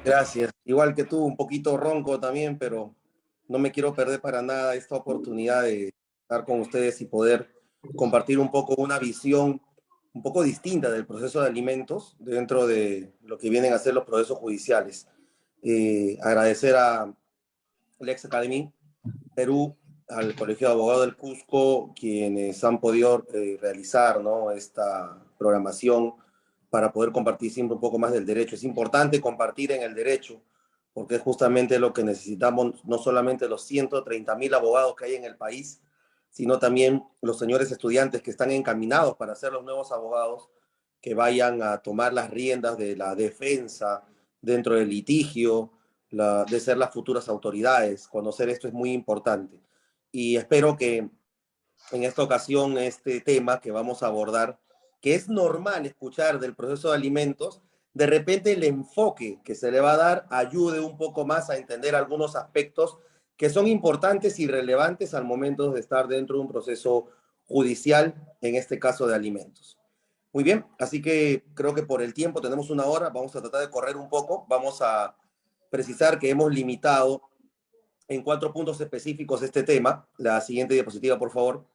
Gracias. Igual que tú, un poquito ronco también, pero no me quiero perder para nada esta oportunidad de estar con ustedes y poder compartir un poco una visión un poco distinta del proceso de alimentos dentro de lo que vienen a ser los procesos judiciales. Agradecer a Lex Academy Perú, al Colegio de Abogados del Cusco, quienes han podido realizar, ¿no?, esta programación para poder compartir siempre un poco más del derecho. Es importante compartir en el derecho, porque es justamente lo que necesitamos, no solamente los 130.000 abogados que hay en el país, sino también los señores estudiantes que están encaminados para ser los nuevos abogados, que vayan a tomar las riendas de la defensa dentro del litigio, de ser las futuras autoridades. Conocer esto es muy importante. Y espero que en esta ocasión este tema que vamos a abordar, que es normal escuchar del proceso de alimentos, de repente el enfoque que se le va a dar ayude un poco más a entender algunos aspectos que son importantes y relevantes al momento de estar dentro de un proceso judicial, en este caso de alimentos. Muy bien, así que creo que por el tiempo tenemos una hora, vamos a tratar de correr un poco, vamos a precisar que hemos limitado en 4 puntos específicos este tema. La siguiente diapositiva, por favor.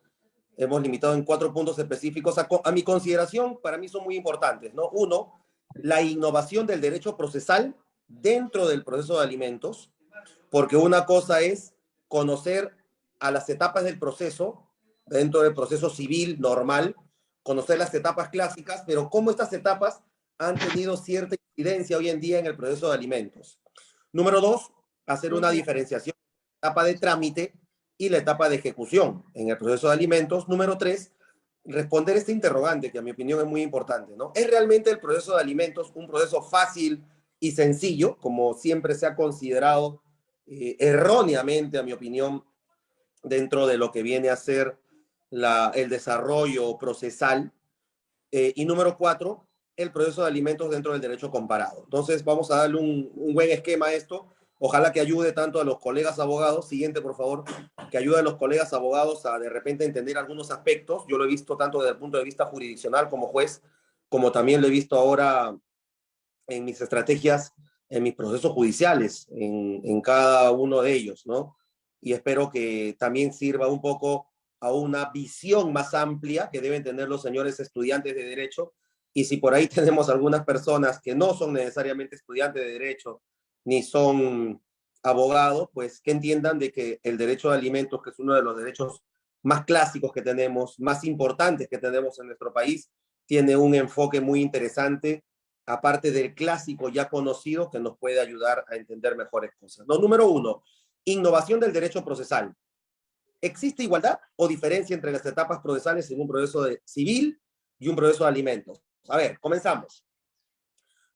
Hemos limitado en 4 puntos específicos a mi consideración, para mí son muy importantes, ¿no? Uno, la innovación del derecho procesal dentro del proceso de alimentos, porque una cosa es conocer a las etapas del proceso, dentro del proceso civil normal, conocer las etapas clásicas, pero cómo estas etapas han tenido cierta incidencia hoy en día en el proceso de alimentos. Número 2, hacer una diferenciación entre la etapa de trámite y la etapa de ejecución en el proceso de alimentos. Número 3, responder este interrogante, que a mi opinión es muy importante, ¿no? ¿Es realmente el proceso de alimentos un proceso fácil y sencillo, como siempre se ha considerado erróneamente, a mi opinión, dentro de lo que viene a ser el desarrollo procesal? Y número 4, el proceso de alimentos dentro del derecho comparado. Entonces, vamos a darle un buen esquema a esto. Ojalá que ayude tanto a los colegas abogados. Siguiente, por favor. Que ayude a los colegas abogados a de repente entender algunos aspectos. Yo lo he visto tanto desde el punto de vista jurisdiccional como juez, como también lo he visto ahora en mis estrategias, en mis procesos judiciales, en cada uno de ellos, ¿no? Y espero que también sirva un poco a una visión más amplia que deben tener los señores estudiantes de Derecho. Y si por ahí tenemos algunas personas que no son necesariamente estudiantes de Derecho, ni son abogados, pues que entiendan de que el derecho de alimentos, que es uno de los derechos más clásicos que tenemos, más importantes que tenemos en nuestro país, tiene un enfoque muy interesante, aparte del clásico ya conocido, que nos puede ayudar a entender mejores cosas. No, número 1, innovación del derecho procesal. ¿Existe igualdad o diferencia entre las etapas procesales en un proceso civil y un proceso de alimentos? A ver, comenzamos.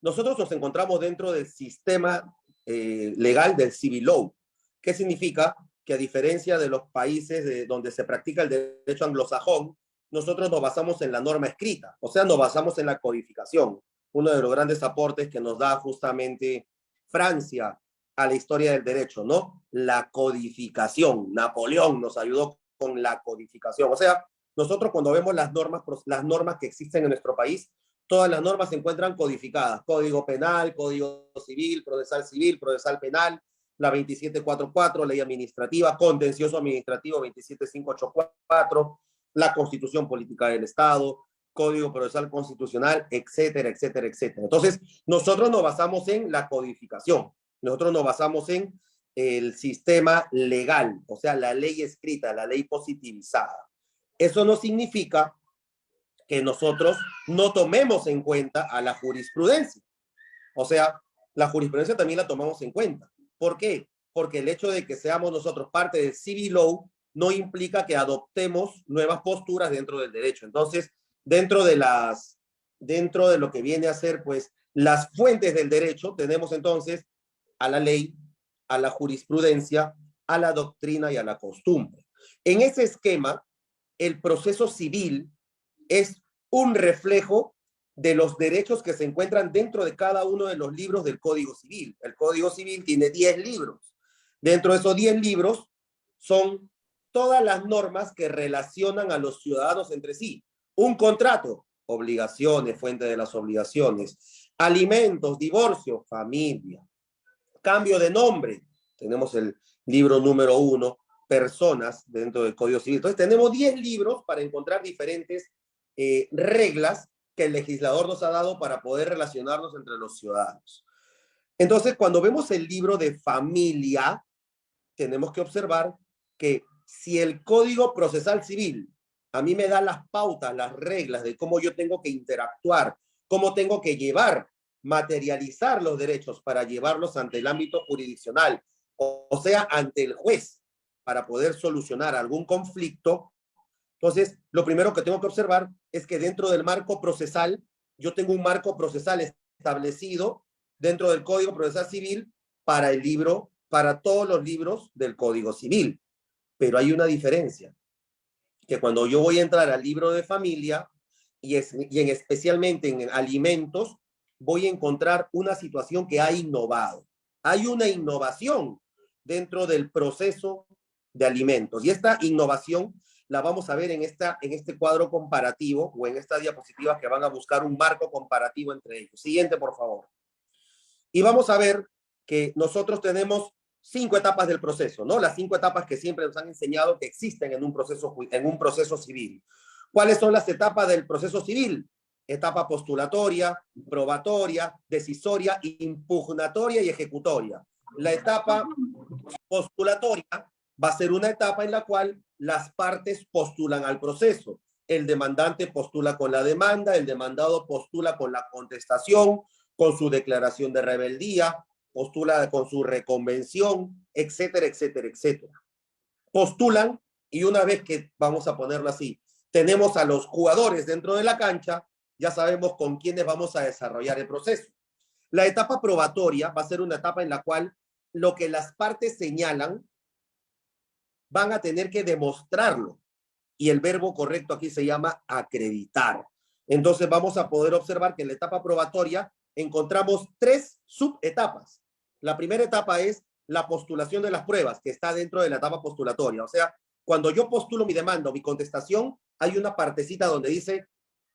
Nosotros nos encontramos dentro del sistema legal del civil law. ¿Qué significa? Que a diferencia de los países donde se practica el derecho anglosajón, nosotros nos basamos en la norma escrita, o sea, nos basamos en la codificación. Uno de los grandes aportes que nos da justamente Francia a la historia del derecho, ¿no? La codificación. Napoleón nos ayudó con la codificación. O sea, nosotros cuando vemos las normas que existen en nuestro país, todas las normas se encuentran codificadas. Código penal, código civil, procesal penal, la 2744, ley administrativa, contencioso administrativo 27584, la Constitución Política del Estado, Código Procesal Constitucional, etcétera, etcétera, etcétera. Entonces, nosotros nos basamos en la codificación, nosotros nos basamos en el sistema legal, o sea, la ley escrita, la ley positivizada. Eso no significa que nosotros no tomemos en cuenta a la jurisprudencia. O sea, la jurisprudencia también la tomamos en cuenta. ¿Por qué? Porque el hecho de que seamos nosotros parte del civil law no implica que adoptemos nuevas posturas dentro del derecho. Entonces, dentro de lo que viene a ser, pues, las fuentes del derecho, tenemos entonces a la ley, a la jurisprudencia, a la doctrina y a la costumbre. En ese esquema, el proceso civil es un reflejo de los derechos que se encuentran dentro de cada uno de los libros del Código Civil. El Código Civil tiene 10 libros. Dentro de esos 10 libros son todas las normas que relacionan a los ciudadanos entre sí. Un contrato, obligaciones, fuente de las obligaciones, alimentos, divorcio, familia, Cambio de nombre. Tenemos el libro número 1, personas, dentro del Código Civil. Entonces tenemos 10 libros para encontrar diferentes reglas que el legislador nos ha dado para poder relacionarnos entre los ciudadanos. Entonces, cuando vemos el libro de familia, tenemos que observar que si el Código Procesal Civil a mí me da las pautas, las reglas de cómo yo tengo que interactuar, cómo tengo que llevar, materializar los derechos para llevarlos ante el ámbito jurisdiccional, o sea, ante el juez, para poder solucionar algún conflicto. Entonces, lo primero que tengo que observar es que dentro del marco procesal, yo tengo un marco procesal establecido dentro del Código Procesal Civil para el libro, para todos los libros del Código Civil. Pero hay una diferencia, que cuando yo voy a entrar al libro de familia, especialmente en alimentos, voy a encontrar una situación que ha innovado. Hay una innovación dentro del proceso de alimentos. Y esta innovación la vamos a ver en este cuadro comparativo o en esta diapositiva que van a buscar un marco comparativo entre ellos. Siguiente, por favor. Y vamos a ver que nosotros tenemos 5 etapas del proceso, ¿no? Las 5 etapas que siempre nos han enseñado que existen en un proceso civil. ¿Cuáles son las etapas del proceso civil? Etapa postulatoria, probatoria, decisoria, impugnatoria y ejecutoria. La etapa postulatoria va a ser una etapa en la cual las partes postulan al proceso. El demandante postula con la demanda, el demandado postula con la contestación, con su declaración de rebeldía, postula con su reconvención, etcétera, etcétera, etcétera. Postulan y una vez que, vamos a ponerlo así, tenemos a los jugadores dentro de la cancha, ya sabemos con quiénes vamos a desarrollar el proceso. La etapa probatoria va a ser una etapa en la cual lo que las partes señalan van a tener que demostrarlo. Y el verbo correcto aquí se llama acreditar. Entonces vamos a poder observar que en la etapa probatoria encontramos 3 subetapas. La primera etapa es la postulación de las pruebas, que está dentro de la etapa postulatoria. O sea, cuando yo postulo mi demanda o mi contestación, hay una partecita donde dice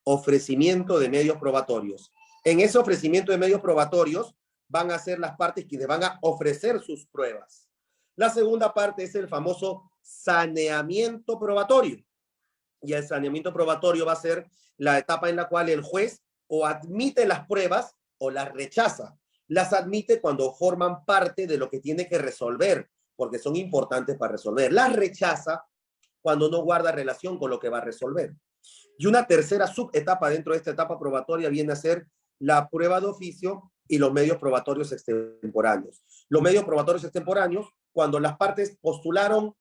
ofrecimiento de medios probatorios. En ese ofrecimiento de medios probatorios van a ser las partes quienes van a ofrecer sus pruebas. La segunda parte es el famoso saneamiento probatorio. Y el saneamiento probatorio va a ser la etapa en la cual el juez o admite las pruebas o las rechaza. Las admite cuando forman parte de lo que tiene que resolver, porque son importantes para resolver. Las rechaza cuando no guarda relación con lo que va a resolver. Y una tercera subetapa dentro de esta etapa probatoria viene a ser la prueba de oficio y los medios probatorios extemporáneos. Los medios probatorios extemporáneos, cuando las partes postularon,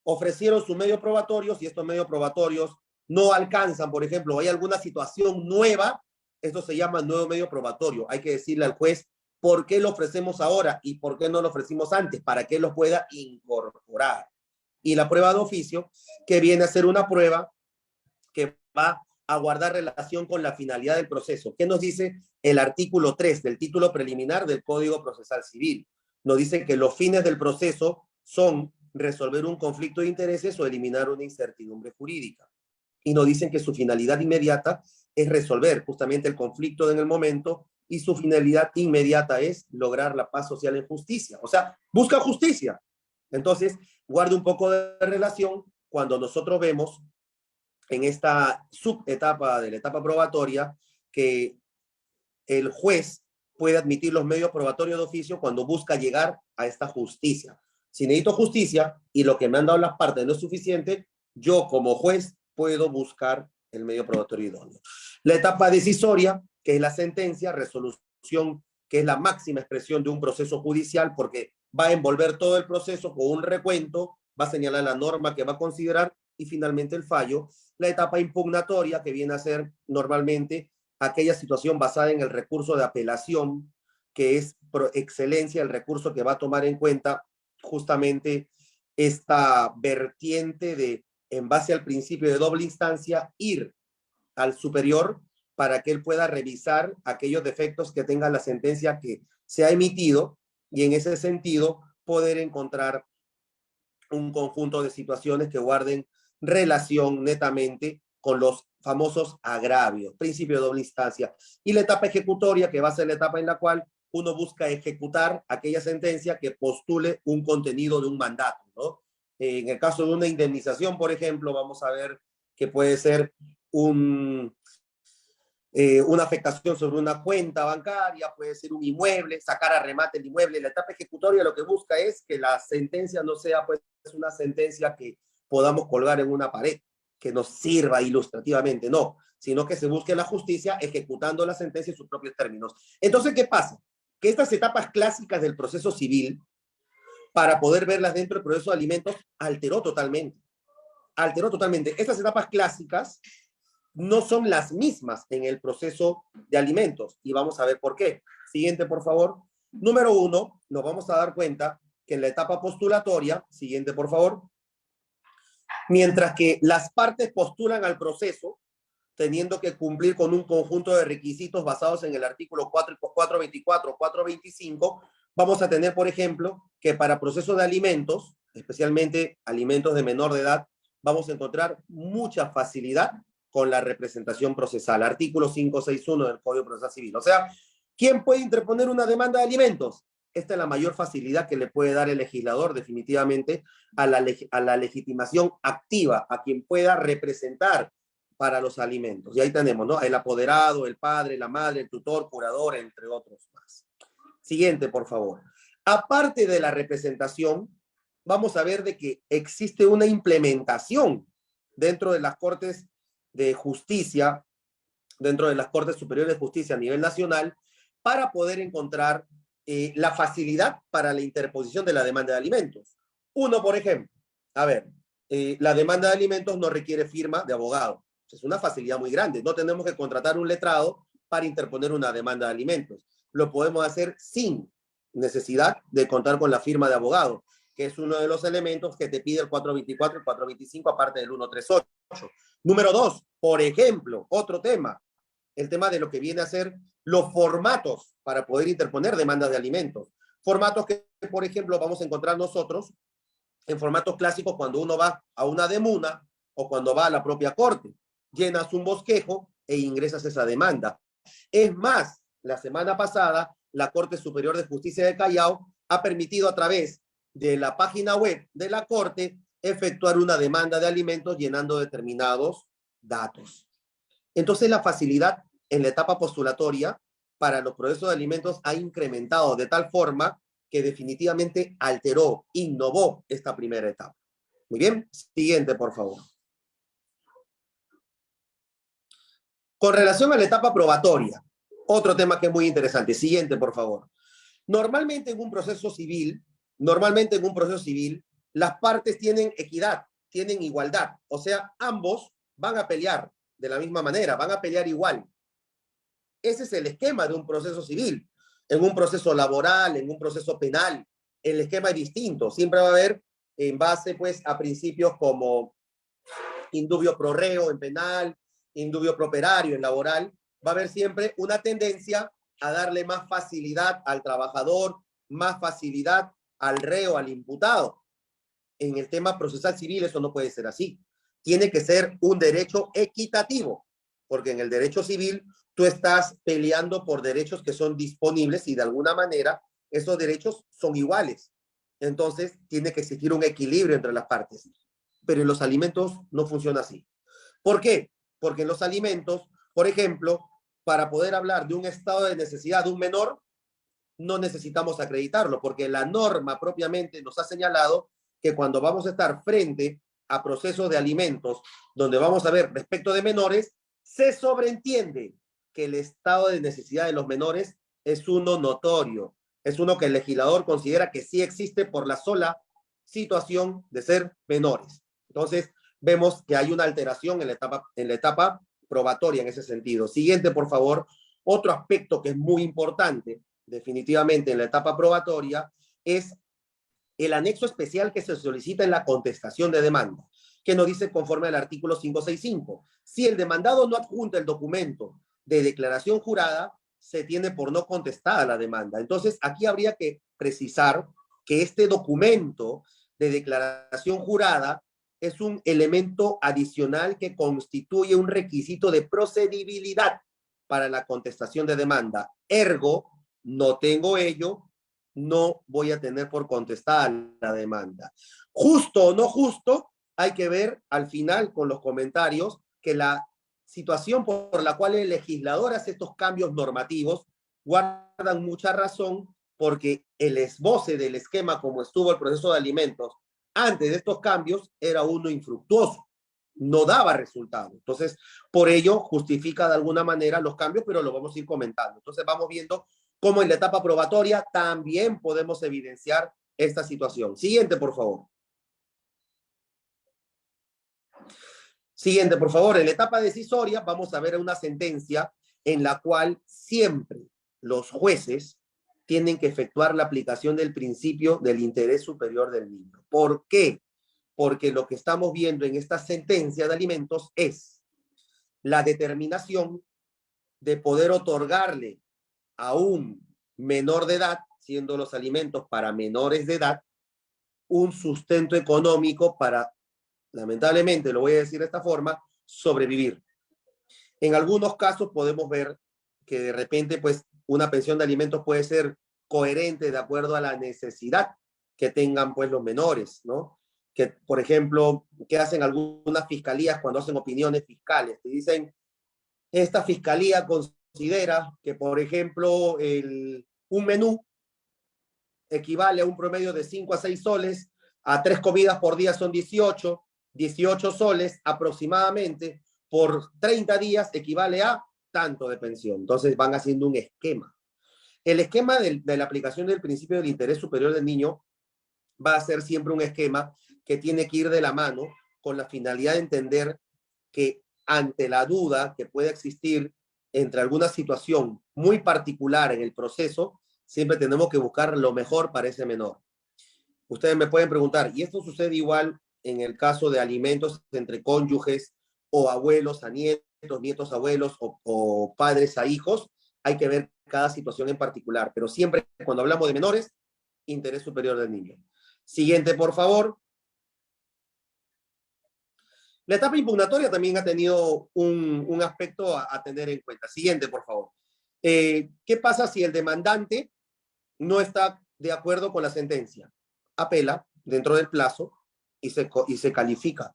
ofrecieron sus medios probatorios y estos medios probatorios no alcanzan, por ejemplo, hay alguna situación nueva, esto se llama nuevo medio probatorio. Hay que decirle al juez por qué lo ofrecemos ahora y por qué no lo ofrecimos antes, para que lo pueda incorporar. Y la prueba de oficio, que viene a ser una prueba que va a guardar relación con la finalidad del proceso. ¿Qué nos dice el artículo 3 del título preliminar del Código Procesal Civil? Nos dice que los fines del proceso son resolver un conflicto de intereses o eliminar una incertidumbre jurídica. Y nos dicen que su finalidad inmediata es resolver justamente el conflicto en el momento y su finalidad inmediata es lograr la paz social en justicia. O sea, busca justicia. Entonces, guarde un poco de relación cuando nosotros vemos en esta subetapa de la etapa probatoria que el juez puede admitir los medios probatorios de oficio cuando busca llegar a esta justicia. Si necesito justicia y lo que me han dado las partes no es suficiente, yo como juez puedo buscar el medio probatorio idóneo. La etapa decisoria, que es la sentencia, resolución, que es la máxima expresión de un proceso judicial, porque va a envolver todo el proceso con un recuento, va a señalar la norma que va a considerar y finalmente el fallo. La etapa impugnatoria, que viene a ser normalmente aquella situación basada en el recurso de apelación, que es por excelencia el recurso que va a tomar en cuenta justamente esta vertiente de, en base al principio de doble instancia, ir al superior para que él pueda revisar aquellos defectos que tenga la sentencia que se ha emitido y en ese sentido poder encontrar un conjunto de situaciones que guarden relación netamente con los famosos agravios, principio de doble instancia. Y la etapa ejecutoria, que va a ser la etapa en la cual uno busca ejecutar aquella sentencia que postule un contenido de un mandato, ¿no? En el caso de una indemnización, por ejemplo, vamos a ver que puede ser una afectación sobre una cuenta bancaria, puede ser un inmueble, sacar a remate el inmueble. La etapa ejecutoria lo que busca es que la sentencia no sea pues una sentencia que podamos colgar en una pared, que nos sirva ilustrativamente, no, sino que se busque la justicia ejecutando la sentencia en sus propios términos. Entonces, ¿qué pasa? Que estas etapas clásicas del proceso civil, para poder verlas dentro del proceso de alimentos, alteró totalmente. Alteró totalmente. Estas etapas clásicas no son las mismas en el proceso de alimentos. Y vamos a ver por qué. Siguiente, por favor. Número 1, nos vamos a dar cuenta que en la etapa postulatoria, siguiente, por favor, mientras que las partes postulan al proceso, teniendo que cumplir con un conjunto de requisitos basados en el artículo 424, 425, vamos a tener, por ejemplo, que para procesos de alimentos, especialmente alimentos de menor de edad, vamos a encontrar mucha facilidad con la representación procesal. Artículo 561 del Código Procesal Civil. O sea, ¿quién puede interponer una demanda de alimentos? Esta es la mayor facilidad que le puede dar el legislador definitivamente a la legitimación activa, a quien pueda representar para los alimentos. Y ahí tenemos, ¿no? El apoderado, el padre, la madre, el tutor, curador, entre otros más. Siguiente, por favor. Aparte de la representación, vamos a ver de que existe una implementación dentro de las Cortes de Justicia, dentro de las Cortes Superiores de Justicia a nivel nacional, para poder encontrar la facilidad para la interposición de la demanda de alimentos. Uno, por ejemplo, a ver, la demanda de alimentos no requiere firma de abogado. Es una facilidad muy grande. No tenemos que contratar un letrado para interponer una demanda de alimentos. Lo podemos hacer sin necesidad de contar con la firma de abogado, que es uno de los elementos que te pide el 424 y el 425, aparte del 138. Número 2, por ejemplo, otro tema, el tema de lo que viene a ser los formatos para poder interponer demandas de alimentos. Formatos que, por ejemplo, vamos a encontrar nosotros en formatos clásicos cuando uno va a una demuna o cuando va a la propia corte. Llenas un bosquejo e ingresas esa demanda. Es más, la semana pasada, la Corte Superior de Justicia de Callao ha permitido a través de la página web de la Corte efectuar una demanda de alimentos llenando determinados datos. Entonces, la facilidad en la etapa postulatoria para los procesos de alimentos ha incrementado de tal forma que definitivamente alteró, innovó esta primera etapa. Muy bien, siguiente, por favor. Con relación a la etapa probatoria, otro tema que es muy interesante. Siguiente, por favor. Normalmente en un proceso civil, las partes tienen equidad, tienen igualdad. O sea, ambos van a pelear de la misma manera, van a pelear igual. Ese es el esquema de un proceso civil. En un proceso laboral, en un proceso penal, el esquema es distinto. Siempre va a haber, en base pues a principios como indubio pro reo en penal, indubio pro operario en laboral, va a haber siempre una tendencia a darle más facilidad al trabajador, más facilidad al reo, al imputado. En el tema procesal civil eso no puede ser así. Tiene que ser un derecho equitativo, porque en el derecho civil tú estás peleando por derechos que son disponibles y de alguna manera esos derechos son iguales. Entonces tiene que existir un equilibrio entre las partes. Pero en los alimentos no funciona así. ¿Por qué? Porque en los alimentos, por ejemplo, para poder hablar de un estado de necesidad de un menor, no necesitamos acreditarlo, porque la norma propiamente nos ha señalado que cuando vamos a estar frente a procesos de alimentos, donde vamos a ver respecto de menores, se sobreentiende que el estado de necesidad de los menores es uno notorio, es uno que el legislador considera que sí existe por la sola situación de ser menores. Entonces, vemos que hay una alteración en la etapa probatoria en ese sentido. Siguiente, por favor. Otro aspecto que es muy importante, definitivamente en la etapa probatoria, es el anexo especial que se solicita en la contestación de demanda, que nos dice conforme al artículo 565. Si el demandado no adjunta el documento de declaración jurada, se tiene por no contestada la demanda. Entonces, aquí habría que precisar que este documento de declaración jurada es un elemento adicional que constituye un requisito de procedibilidad para la contestación de demanda. Ergo, no tengo ello, no voy a tener por contestada la demanda. Justo o no justo, hay que ver al final con los comentarios que la situación por la cual el legislador hace estos cambios normativos guardan mucha razón, porque el esboce del esquema como estuvo el proceso de alimentos antes de estos cambios era uno infructuoso, no daba resultado. Entonces, por ello justifica de alguna manera los cambios, pero lo vamos a ir comentando. Entonces, vamos viendo cómo en la etapa probatoria también podemos evidenciar esta situación. Siguiente, por favor. Siguiente, por favor. En la etapa decisoria vamos a ver una sentencia en la cual siempre los jueces tienen que efectuar la aplicación del principio del interés superior del niño. ¿Por qué? Porque lo que estamos viendo en esta sentencia de alimentos es la determinación de poder otorgarle a un menor de edad, siendo los alimentos para menores de edad, un sustento económico para, lamentablemente, lo voy a decir de esta forma, sobrevivir. En algunos casos podemos ver que de repente, pues, una pensión de alimentos puede ser coherente de acuerdo a la necesidad que tengan, pues, los menores, ¿no? Que, por ejemplo, ¿qué hacen algunas fiscalías cuando hacen opiniones fiscales? Te dicen, esta fiscalía considera que, por ejemplo, un menú equivale a un promedio de 5 a 6 soles, a 3 comidas por día son 18 soles aproximadamente, por 30 días equivale a tanto de pensión. Entonces van haciendo un esquema. El esquema de la aplicación del principio del interés superior del niño va a ser siempre un esquema que tiene que ir de la mano con la finalidad de entender que ante la duda que puede existir entre alguna situación muy particular en el proceso, siempre tenemos que buscar lo mejor para ese menor. Ustedes me pueden preguntar, ¿y esto sucede igual en el caso de alimentos entre cónyuges o abuelos a nietos, nietos a abuelos o padres a hijos? Hay que ver cada situación en particular, pero siempre cuando hablamos de menores, interés superior del niño. Siguiente, por favor. La etapa impugnatoria también ha tenido un aspecto a tener en cuenta. Siguiente, por favor. ¿Qué pasa si el demandante no está de acuerdo con la sentencia? Apela dentro del plazo y se califica.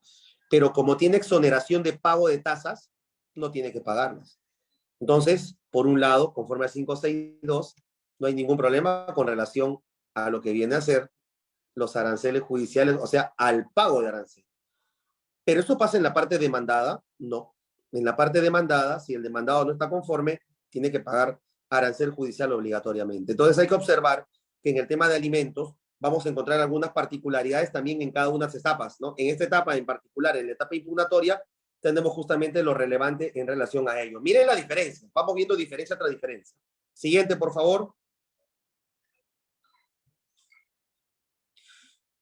Pero como tiene exoneración de pago de tasas, no tiene que pagarlas. Entonces, por un lado, conforme al 562, no hay ningún problema con relación a lo que viene a ser los aranceles judiciales, o sea, al pago de aranceles. Pero eso pasa en la parte demandada, no. En la parte demandada, si el demandado no está conforme, tiene que pagar arancel judicial obligatoriamente. Entonces hay que observar que en el tema de alimentos vamos a encontrar algunas particularidades también en cada una de las etapas, ¿no? En esta etapa en particular, en la etapa impugnatoria, tenemos justamente lo relevante en relación a ello. Miren la diferencia, vamos viendo diferencia tras diferencia. Siguiente, por favor.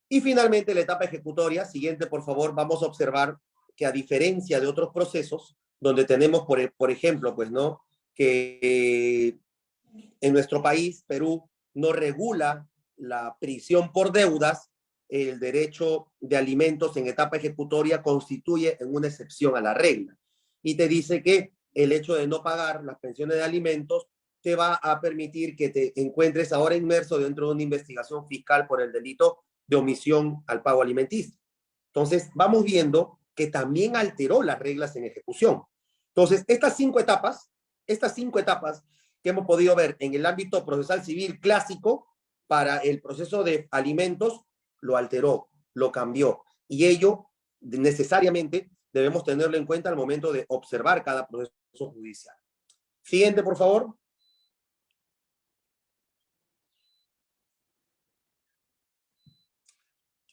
Y finalmente, la etapa ejecutoria, siguiente, por favor, vamos a observar que a diferencia de otros procesos, donde tenemos, por ejemplo, pues, ¿no? Que en nuestro país, Perú, no regula la prisión por deudas, el derecho de alimentos en etapa ejecutoria constituye en una excepción a la regla. Y te dice que el hecho de no pagar las pensiones de alimentos te va a permitir que te encuentres ahora inmerso dentro de una investigación fiscal por el delito de omisión al pago alimenticio. Entonces, vamos viendo que también alteró las reglas en ejecución. Entonces, estas cinco etapas que hemos podido ver en el ámbito procesal civil clásico para el proceso de alimentos, lo alteró, lo cambió. Y ello necesariamente debemos tenerlo en cuenta al momento de observar cada proceso judicial. Siguiente, por favor.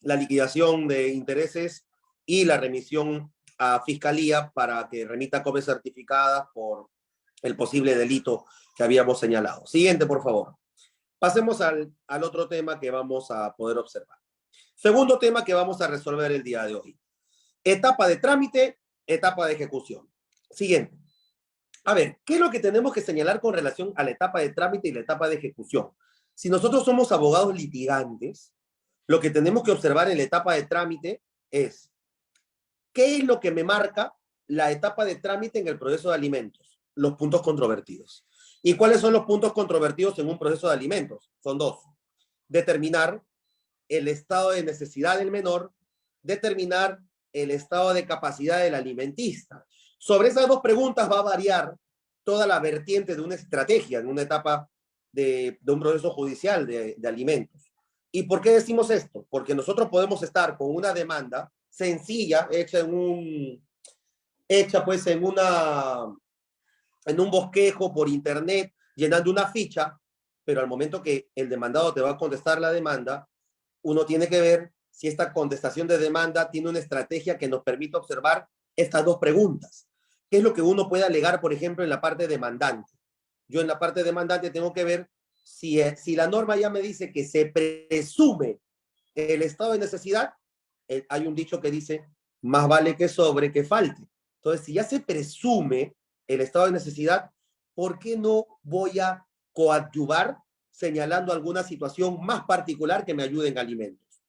La liquidación de intereses y la remisión a fiscalía para que remita copias certificadas por el posible delito que habíamos señalado. Siguiente, por favor. Pasemos al otro tema que vamos a poder observar. Segundo tema que vamos a resolver el día de hoy. Etapa de trámite, etapa de ejecución. Siguiente. A ver, ¿qué es lo que tenemos que señalar con relación a la etapa de trámite y la etapa de ejecución? Si nosotros somos abogados litigantes, lo que tenemos que observar en la etapa de trámite es qué es lo que me marca la etapa de trámite en el proceso de alimentos, los puntos controvertidos. ¿Y cuáles son los puntos controvertidos en un proceso de alimentos? Son dos. Determinar el estado de necesidad del menor, determinar el estado de capacidad del alimentista. Sobre esas dos preguntas va a variar toda la vertiente de una estrategia, de una etapa de un proceso judicial de alimentos. ¿Y por qué decimos esto? Porque nosotros podemos estar con una demanda sencilla, hecha pues en un bosquejo por internet, llenando una ficha, pero al momento que el demandado te va a contestar la demanda, uno tiene que ver si esta contestación de demanda tiene una estrategia que nos permita observar estas dos preguntas. ¿Qué es lo que uno puede alegar, por ejemplo, en la parte demandante? Yo en la parte demandante tengo que ver si la norma ya me dice que se presume el estado de necesidad, hay un dicho que dice, más vale que sobre que falte. Entonces, si ya se presume el estado de necesidad, ¿por qué no voy a coadyuvar señalando alguna situación más particular que me ayude en alimentos?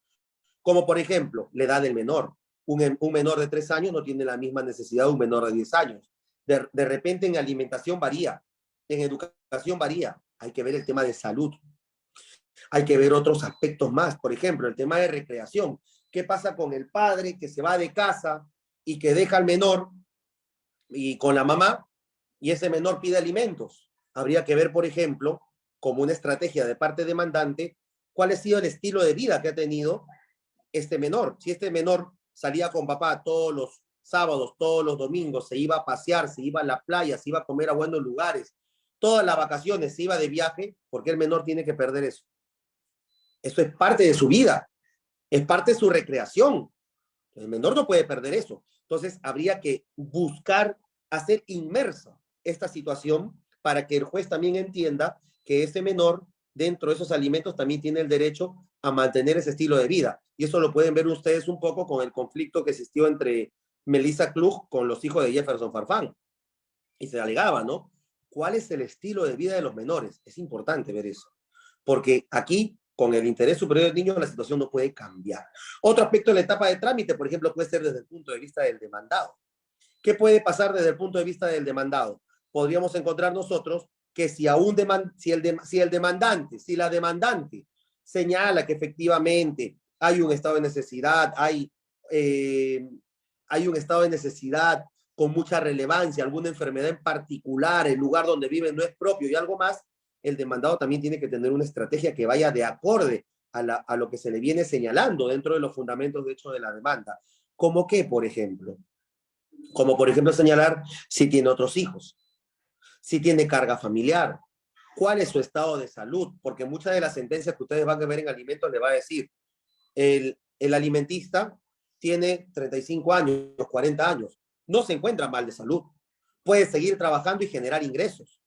Como por ejemplo, la edad del menor. Un menor de 3 años no tiene la misma necesidad de un menor de 10 años. De repente en alimentación varía, en educación varía. Hay que ver el tema de salud. Hay que ver otros aspectos más. Por ejemplo, el tema de recreación. ¿Qué pasa con el padre que se va de casa y que deja al menor y con la mamá y ese menor pide alimentos? Habría que ver, por ejemplo, como una estrategia de parte demandante, cuál ha sido el estilo de vida que ha tenido este menor. Si este menor salía con papá todos los sábados, todos los domingos, se iba a pasear, se iba a la playa, se iba a comer a buenos lugares, todas las vacaciones se iba de viaje, ¿por qué el menor tiene que perder eso? Eso es parte de su vida, es parte de su recreación. El menor no puede perder eso. Entonces, habría que buscar hacer inmersa esta situación para que el juez también entienda que ese menor, dentro de esos alimentos, también tiene el derecho a mantener ese estilo de vida. Y eso lo pueden ver ustedes un poco con el conflicto que existió entre Melissa Klug con los hijos de Jefferson Farfán. Y se alegaba, ¿no? ¿Cuál es el estilo de vida de los menores? Es importante ver eso. Porque aquí, con el interés superior del niño, la situación no puede cambiar. Otro aspecto de la etapa de trámite, por ejemplo, puede ser desde el punto de vista del demandado. ¿Qué puede pasar desde el punto de vista del demandado? Podríamos encontrar nosotros que si la demandante señala que efectivamente hay un estado de necesidad, hay un estado de necesidad con mucha relevancia, alguna enfermedad en particular, el lugar donde vive no es propio y algo más, el demandado también tiene que tener una estrategia que vaya de acorde a lo que se le viene señalando dentro de los fundamentos de hecho de la demanda. ¿Cómo qué, por ejemplo? Como por ejemplo señalar si tiene otros hijos, si tiene carga familiar, cuál es su estado de salud, porque muchas de las sentencias que ustedes van a ver en alimentos le va a decir, el alimentista tiene 35 años, 40 años, no se encuentra mal de salud, puede seguir trabajando y generar ingresos.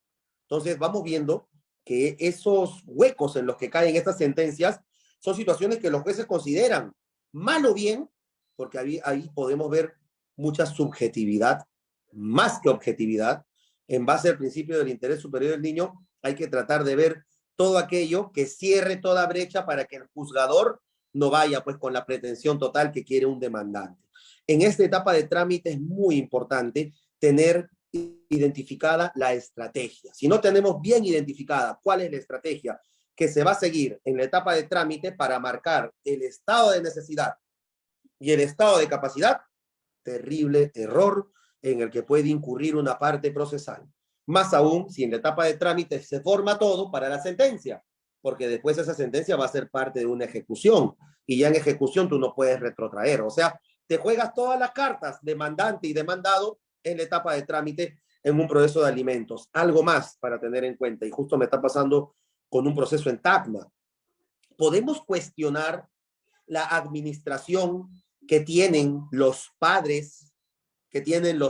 Entonces vamos viendo que esos huecos en los que caen estas sentencias son situaciones que los jueces consideran mal o bien, porque ahí podemos ver mucha subjetividad, más que objetividad. En base al principio del interés superior del niño, hay que tratar de ver todo aquello que cierre toda brecha para que el juzgador no vaya pues con la pretensión total que quiere un demandante. En esta etapa de trámite es muy importante tener identificada la estrategia. Si no tenemos bien identificada cuál es la estrategia que se va a seguir en la etapa de trámite para marcar el estado de necesidad y el estado de capacidad, terrible error en el que puede incurrir una parte procesal. Más aún si en la etapa de trámite se forma todo para la sentencia, porque después esa sentencia va a ser parte de una ejecución y ya en ejecución tú no puedes retrotraer. O sea, te juegas todas las cartas, demandante y demandado, en la etapa de trámite en un proceso de alimentos. Algo más para tener en cuenta, y justo me está pasando con un proceso en Tacna. Podemos cuestionar la administración que tienen los padres, que tienen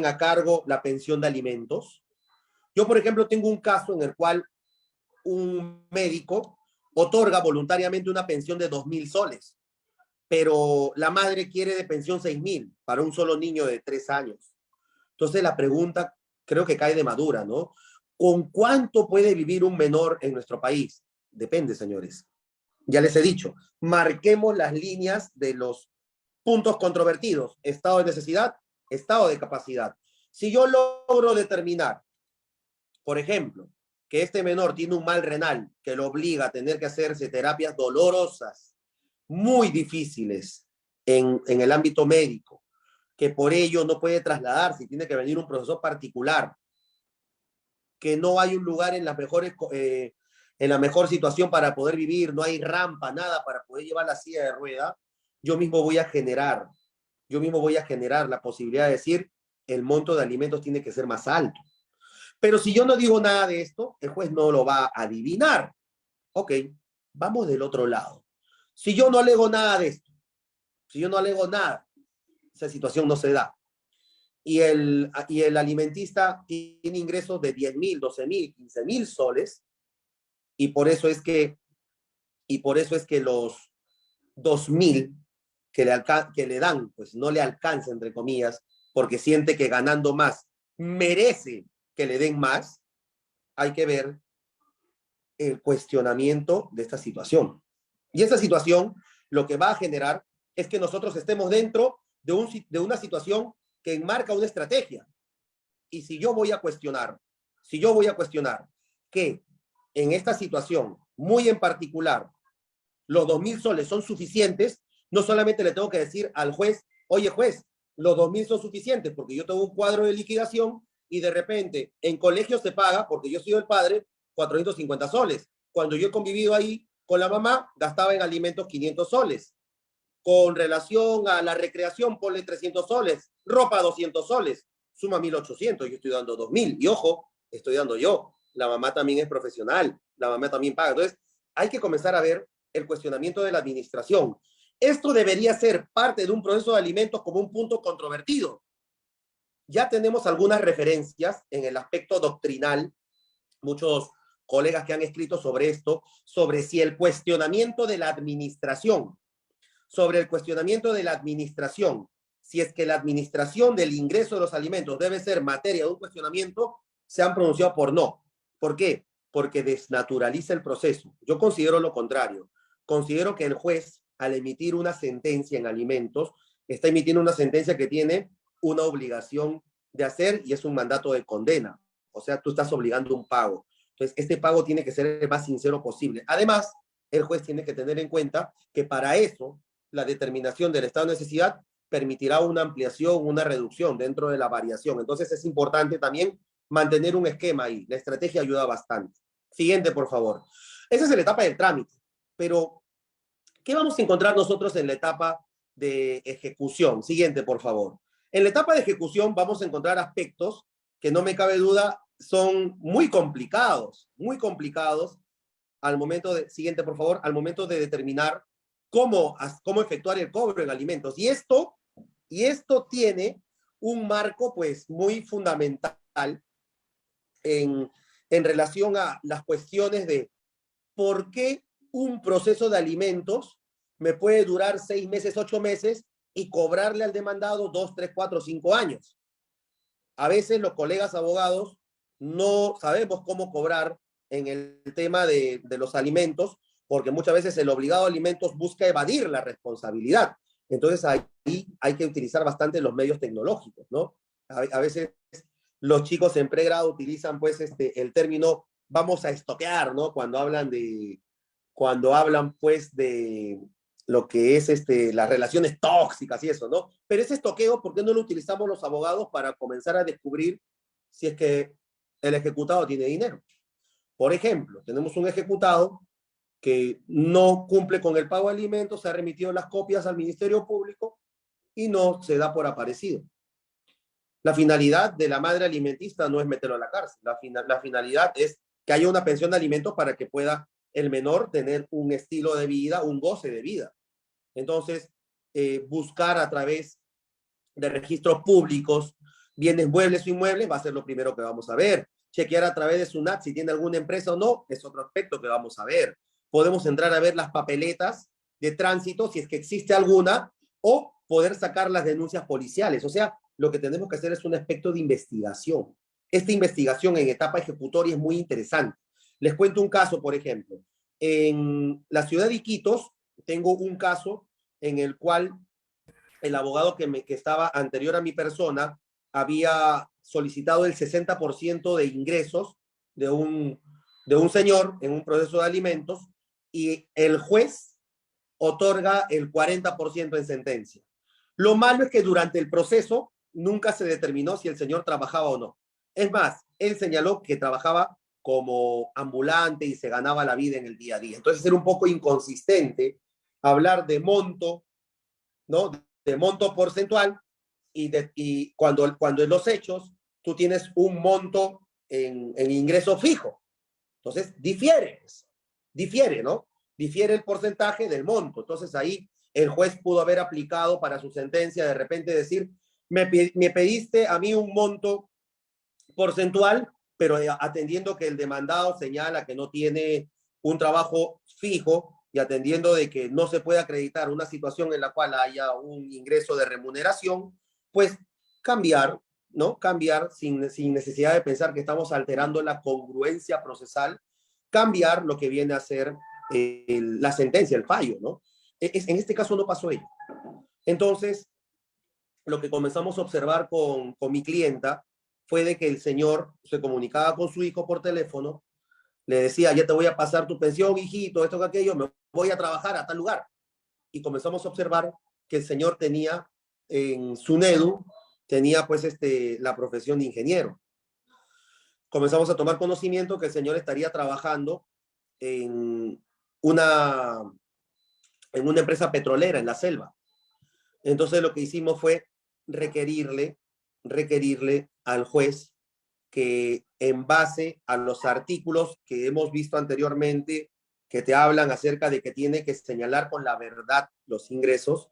a cargo la pensión de alimentos. Yo, por ejemplo, tengo un caso en el cual un médico otorga voluntariamente una pensión de 2.000 soles, pero la madre quiere de pensión 6.000 para un solo niño de 3 años. Entonces la pregunta creo que cae de madura, ¿no? ¿Con cuánto puede vivir un menor en nuestro país? Depende, señores. Ya les he dicho, marquemos las líneas de los puntos controvertidos: estado de necesidad, estado de capacidad. Si yo logro determinar Por ejemplo, que este menor tiene un mal renal que lo obliga a tener que hacerse terapias dolorosas, muy difíciles en el ámbito médico, que por ello no puede trasladarse y tiene que venir un profesor particular, que no hay un lugar en la mejor situación para poder vivir, no hay rampa, nada para poder llevar la silla de rueda, yo mismo voy a generar la posibilidad de decir el monto de alimentos tiene que ser más alto. Pero si yo no digo nada de esto, el juez no lo va a adivinar. Ok, vamos del otro lado. Si yo no alego nada de esto, si yo no alego nada, esa situación no se da. Y el alimentista tiene ingresos de 10.000, 12.000, 15.000 soles, y por eso es que, los 2.000 que le dan, pues no le alcanza, entre comillas, porque siente que ganando más merece que le den más. Hay que ver el cuestionamiento de esta situación. Y esa situación lo que va a generar es que nosotros estemos dentro de una situación que enmarca una estrategia. Y si yo voy a cuestionar que en esta situación, muy en particular, los 2.000 soles son suficientes, no solamente le tengo que decir al juez, oye juez, los 2.000 son suficientes porque yo tengo un cuadro de liquidación y de repente en colegio se paga, porque yo soy el padre, 450 soles. Cuando yo he convivido ahí con la mamá, gastaba en alimentos 500 soles. Con relación a la recreación, ponle 300 soles. Ropa, 200 soles. Suma 1.800, yo estoy dando 2.000. Y ojo, estoy dando yo. La mamá también es profesional, la mamá también paga. Entonces, hay que comenzar a ver el cuestionamiento de la administración. Esto debería ser parte de un proceso de alimentos como un punto controvertido. Ya tenemos algunas referencias en el aspecto doctrinal, muchos colegas que han escrito sobre esto, sobre si el cuestionamiento de la administración, si es que la administración del ingreso de los alimentos debe ser materia de un cuestionamiento, se han pronunciado por no. ¿Por qué? Porque desnaturaliza el proceso. Yo considero lo contrario. Considero que el juez, al emitir una sentencia en alimentos, está emitiendo una sentencia que tiene una obligación de hacer y es un mandato de condena. O sea, tú estás obligando un pago. Entonces, este pago tiene que ser el más sincero posible. Además, el juez tiene que tener en cuenta que para eso la determinación del estado de necesidad permitirá una ampliación, una reducción dentro de la variación. Entonces es importante también mantener un esquema ahí. La estrategia ayuda bastante. Siguiente, por favor. Esa es la etapa del trámite. Pero, ¿qué vamos a encontrar nosotros en la etapa de ejecución? Siguiente, por favor. En la etapa de ejecución vamos a encontrar aspectos que no me cabe duda son muy complicados al momento de, siguiente, por favor, al momento de determinar cómo efectuar el cobro en alimentos. Y esto tiene un marco, pues, muy fundamental en relación a las cuestiones de por qué un proceso de alimentos me puede durar 6 meses, 8 meses y cobrarle al demandado 2, 3, 4, 5 años. A veces los colegas abogados no sabemos cómo cobrar en el tema de los alimentos, porque muchas veces el obligado a alimentos busca evadir la responsabilidad. Entonces ahí hay que utilizar bastante los medios tecnológicos, ¿no? A veces los chicos en pregrado utilizan pues el término vamos a estoquear, ¿no? Cuando hablan pues de lo que es las relaciones tóxicas y eso, ¿no? Pero ese estoqueo, ¿por qué no lo utilizamos los abogados para comenzar a descubrir si es que el ejecutado tiene dinero? Por ejemplo, tenemos un ejecutado que no cumple con el pago de alimentos, se ha remitido las copias al Ministerio Público y no se da por aparecido. La finalidad de la madre alimentista no es meterlo a la cárcel, la finalidad es que haya una pensión de alimentos para que pueda el menor tener un estilo de vida, un goce de vida. Entonces, buscar a través de registros públicos bienes muebles o inmuebles va a ser lo primero que vamos a ver. Chequear a través de SUNAT si tiene alguna empresa o no es otro aspecto que vamos a ver. Podemos entrar a ver las papeletas de tránsito si es que existe alguna o poder sacar las denuncias policiales. O sea, lo que tenemos que hacer es un aspecto de investigación. Esta investigación en etapa ejecutoria es muy interesante. Les cuento un caso, por ejemplo. En la ciudad de Iquitos tengo un caso en el cual el abogado que estaba anterior a mi persona había solicitado el 60% de ingresos de un señor en un proceso de alimentos y el juez otorga el 40% en sentencia. Lo malo es que durante el proceso nunca se determinó si el señor trabajaba o no. Es más, él señaló que trabajaba como ambulante y se ganaba la vida en el día a día. Entonces era un poco inconsistente hablar de monto, ¿no? De monto porcentual y cuando en los hechos tú tienes un monto en ingreso fijo. Entonces difiere, ¿no? Difiere el porcentaje del monto. Entonces ahí el juez pudo haber aplicado para su sentencia de repente decir, me pediste a mí un monto porcentual, pero atendiendo que el demandado señala que no tiene un trabajo fijo y atendiendo de que no se puede acreditar una situación en la cual haya un ingreso de remuneración, pues cambiar, ¿no? Cambiar sin necesidad de pensar que estamos alterando la congruencia procesal, cambiar lo que viene a ser la sentencia, el fallo, ¿no? En este caso no pasó ello. Entonces, lo que comenzamos a observar con mi clienta fue de que el señor se comunicaba con su hijo por teléfono, le decía, ya te voy a pasar tu pensión, hijito, esto que aquello, me voy a trabajar a tal lugar. Y comenzamos a observar que el señor tenía en su NEDU, tenía pues la profesión de ingeniero. Comenzamos a tomar conocimiento que el señor estaría trabajando en una, en una empresa petrolera en la selva. Entonces lo que hicimos fue requerirle al juez que en base a los artículos que hemos visto anteriormente, que te hablan acerca de que tiene que señalar con la verdad los ingresos,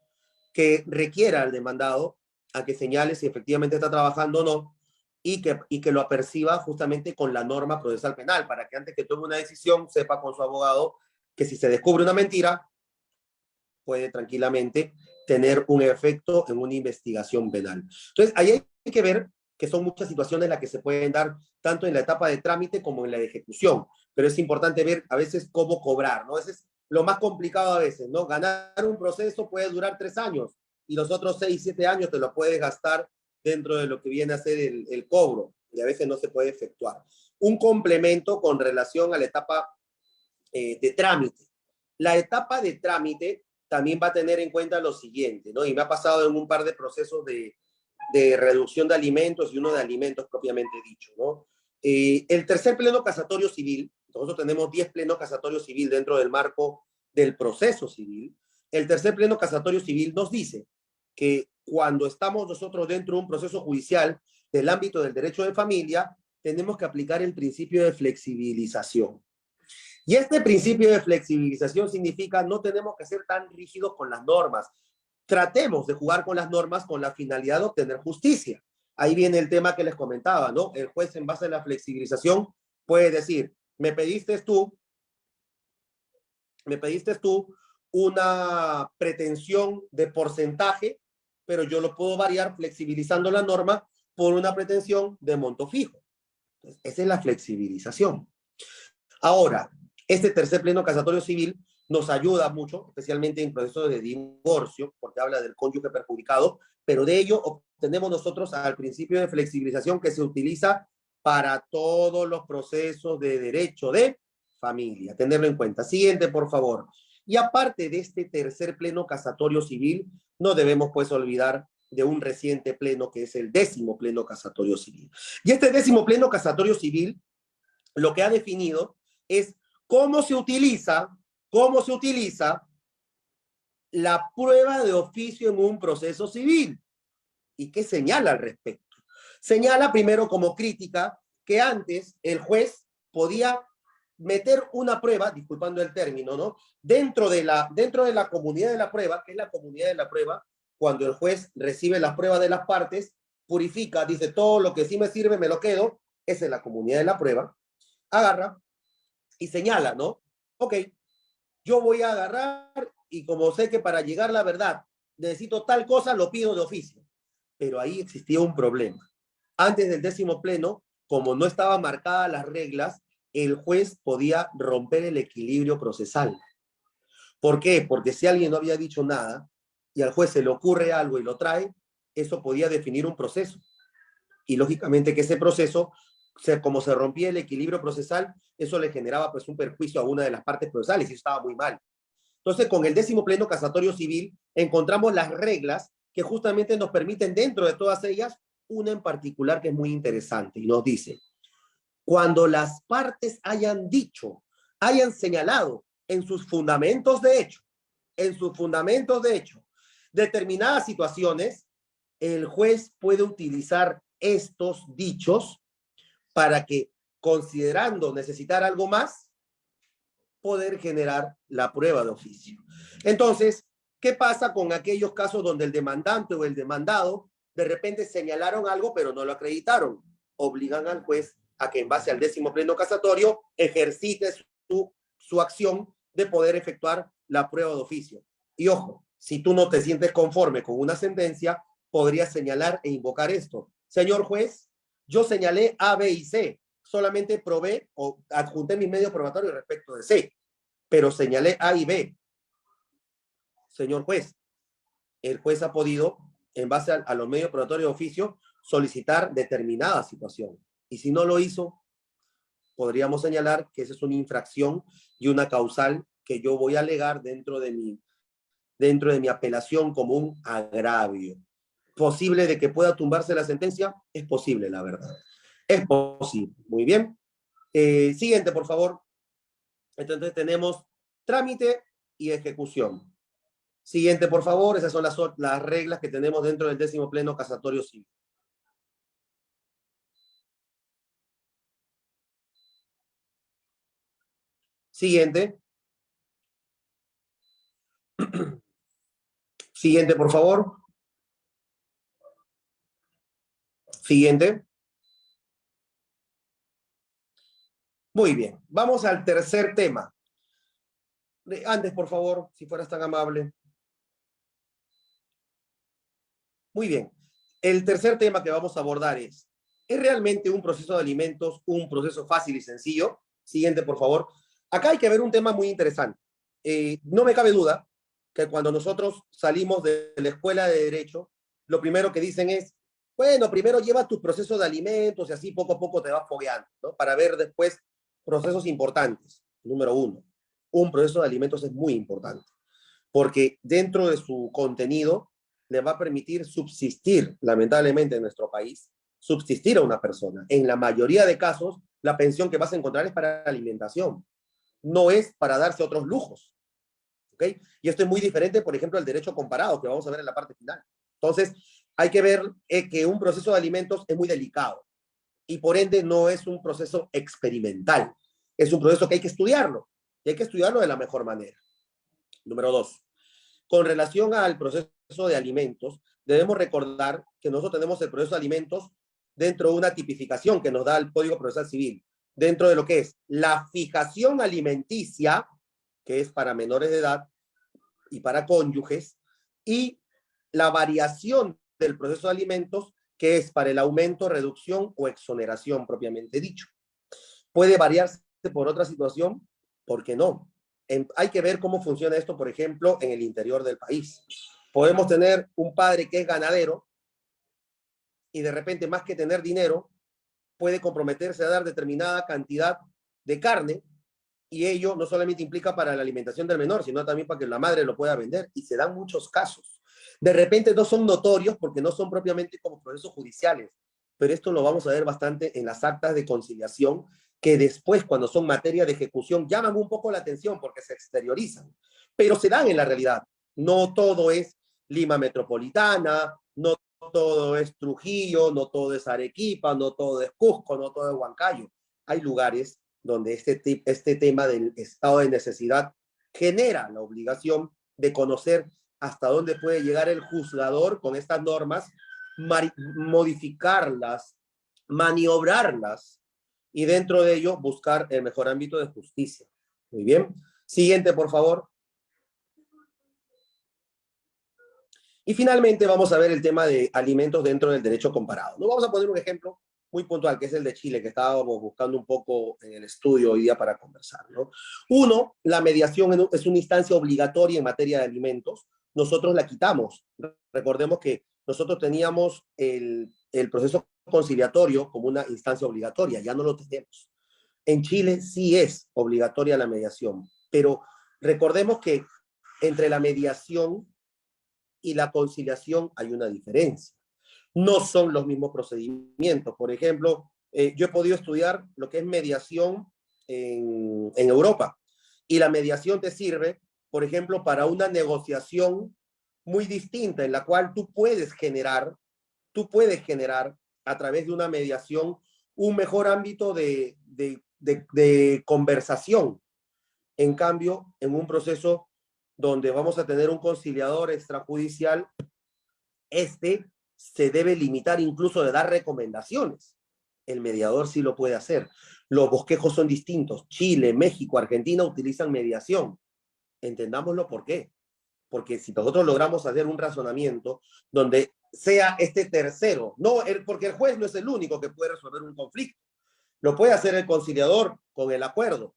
que requiera al demandado a que señale si efectivamente está trabajando o no, y que lo aperciba justamente con la norma procesal penal, para que antes que tome una decisión sepa con su abogado que si se descubre una mentira, puede tranquilamente tener un efecto en una investigación penal. Entonces, ahí hay que ver que son muchas situaciones las que se pueden dar tanto en la etapa de trámite como en la de ejecución, pero es importante ver a veces cómo cobrar, ¿no? Ese es lo más complicado a veces, ¿no? Ganar un proceso puede durar 3 años y los otros 6, 7 años te lo puedes gastar dentro de lo que viene a ser el cobro y a veces no se puede efectuar. Un complemento con relación a la etapa de trámite. La etapa de trámite también va a tener en cuenta lo siguiente, ¿no? Y me ha pasado en un par de procesos de reducción de alimentos y uno de alimentos propiamente dicho, ¿no? El tercer pleno casatorio civil, nosotros tenemos 10 plenos casatorios civil dentro del marco del proceso civil. El tercer pleno casatorio civil nos dice que cuando estamos nosotros dentro de un proceso judicial del ámbito del derecho de familia, tenemos que aplicar el principio de flexibilización. Y este principio de flexibilización significa no tenemos que ser tan rígidos con las normas. Tratemos de jugar con las normas con la finalidad de obtener justicia. Ahí viene el tema que les comentaba, ¿no? El juez en base a la flexibilización puede decir, me pediste tú una pretensión de porcentaje, pero yo lo puedo variar flexibilizando la norma por una pretensión de monto fijo. Entonces, esa es la flexibilización. Ahora, este tercer pleno casatorio civil nos ayuda mucho, especialmente en procesos de divorcio, porque habla del cónyuge perjudicado, pero de ello obtenemos nosotros al principio de flexibilización que se utiliza para todos los procesos de derecho de familia. Tenerlo en cuenta. Siguiente, por favor. Y aparte de este tercer pleno casatorio civil, no debemos pues olvidar de un reciente pleno que es el 10º pleno casatorio civil. Y este 10º pleno casatorio civil lo que ha definido es cómo se utiliza la prueba de oficio en un proceso civil. ¿Y qué señala al respecto? Señala primero como crítica que antes el juez podía meter una prueba, disculpando el término, ¿no? Dentro de la comunidad de la prueba, que es la comunidad de la prueba, cuando el juez recibe las pruebas de las partes, purifica, dice todo lo que sí me sirve, me lo quedo, esa es la comunidad de la prueba, agarra y señala, ¿no? Ok, yo voy a agarrar y como sé que para llegar a la verdad necesito tal cosa, lo pido de oficio. Pero ahí existía un problema. Antes del 10º pleno, como no estaban marcadas las reglas, el juez podía romper el equilibrio procesal. ¿Por qué? Porque si alguien no había dicho nada y al juez se le ocurre algo y lo trae, eso podía definir un proceso. Y lógicamente que ese proceso como se rompía el equilibrio procesal, eso le generaba pues un perjuicio a una de las partes procesales y eso estaba muy mal. Entonces, con el 10º pleno casatorio civil, encontramos las reglas que justamente nos permiten, dentro de todas ellas, una en particular que es muy interesante y nos dice, cuando las partes hayan dicho, hayan señalado en sus fundamentos de hecho, determinadas situaciones, el juez puede utilizar estos dichos para que, considerando necesitar algo más, poder generar la prueba de oficio. Entonces, ¿qué pasa con aquellos casos donde el demandante o el demandado de repente señalaron algo pero no lo acreditaron? Obligan al juez a que en base al 10º pleno casatorio ejercite su acción de poder efectuar la prueba de oficio. Y ojo, si tú no te sientes conforme con una sentencia, podrías señalar e invocar esto. Señor juez, yo señalé A, B y C. Solamente probé o adjunté mis medios probatorios respecto de C, pero señalé A y B. Señor juez, el juez ha podido, en base a los medios probatorios de oficio, solicitar determinada situación. Y si no lo hizo, podríamos señalar que esa es una infracción y una causal que yo voy a alegar dentro de mi apelación como un agravio. ¿Posible de que pueda tumbarse la sentencia? Es posible, la verdad. Es posible. Muy bien. Siguiente, por favor. Entonces tenemos trámite y ejecución. Siguiente, por favor. Esas son las reglas que tenemos dentro del 10º pleno casatorio civil. Siguiente. Siguiente, por favor. Siguiente. Muy bien. Vamos al tercer tema. Antes, por favor, si fueras tan amable. Muy bien. El tercer tema que vamos a abordar ¿es realmente un proceso de alimentos un proceso fácil y sencillo? Siguiente, por favor. Acá hay que ver un tema muy interesante. No me cabe duda que cuando nosotros salimos de la escuela de Derecho, lo primero que dicen es, bueno, primero lleva tus procesos de alimentos y así poco a poco te vas fogueando, ¿no? Para ver después procesos importantes. Número uno, un proceso de alimentos es muy importante, porque dentro de su contenido le va a permitir subsistir, lamentablemente en nuestro país, subsistir a una persona. En la mayoría de casos, la pensión que vas a encontrar es para alimentación, no es para darse otros lujos. ¿Ok? Y esto es muy diferente, por ejemplo, al derecho comparado, que vamos a ver en la parte final. Entonces, hay que ver que un proceso de alimentos es muy delicado y por ende no es un proceso experimental. Es un proceso que hay que estudiarlo y hay que estudiarlo de la mejor manera. Número dos, con relación al proceso de alimentos, debemos recordar que nosotros tenemos el proceso de alimentos dentro de una tipificación que nos da el Código Procesal Civil, dentro de lo que es la fijación alimenticia, que es para menores de edad y para cónyuges, y la variación del proceso de alimentos, que es para el aumento, reducción o exoneración propiamente dicho. Puede variarse por otra situación, ¿por qué no? Hay que ver cómo funciona esto, por ejemplo, en el interior del país. Podemos tener un padre que es ganadero y de repente, más que tener dinero, puede comprometerse a dar determinada cantidad de carne y ello no solamente implica para la alimentación del menor, sino también para que la madre lo pueda vender y se dan muchos casos. De repente no son notorios porque no son propiamente como procesos judiciales, pero esto lo vamos a ver bastante en las actas de conciliación que después, cuando son materia de ejecución, llaman un poco la atención porque se exteriorizan, pero se dan en la realidad. No todo es Lima Metropolitana, no todo es Trujillo, no todo es Arequipa, no todo es Cusco, no todo es Huancayo. Hay lugares donde este tema del estado de necesidad genera la obligación de conocer hasta dónde puede llegar el juzgador con estas normas, modificarlas, maniobrarlas y dentro de ello buscar el mejor ámbito de justicia. Muy bien. Siguiente, por favor. Y finalmente vamos a ver el tema de alimentos dentro del derecho comparado. Nos vamos a poner un ejemplo muy puntual, que es el de Chile, que estábamos buscando un poco en el estudio hoy día para conversar, ¿no? Uno, la mediación es una instancia obligatoria en materia de alimentos. Nosotros la quitamos. Recordemos que nosotros teníamos el proceso conciliatorio como una instancia obligatoria, ya no lo tenemos. En Chile sí es obligatoria la mediación, pero recordemos que entre la mediación y la conciliación hay una diferencia. No son los mismos procedimientos. Por ejemplo, yo he podido estudiar lo que es mediación en Europa, y la mediación te sirve, por ejemplo, para una negociación muy distinta en la cual tú puedes generar a través de una mediación un mejor ámbito de conversación. En cambio, en un proceso donde vamos a tener un conciliador extrajudicial, se debe limitar incluso de dar recomendaciones. El mediador sí lo puede hacer. Los bosquejos son distintos. Chile, México, Argentina utilizan mediación. Entendámoslo por qué. Porque si nosotros logramos hacer un razonamiento donde sea este tercero, porque el juez no es el único que puede resolver un conflicto. Lo puede hacer el conciliador con el acuerdo,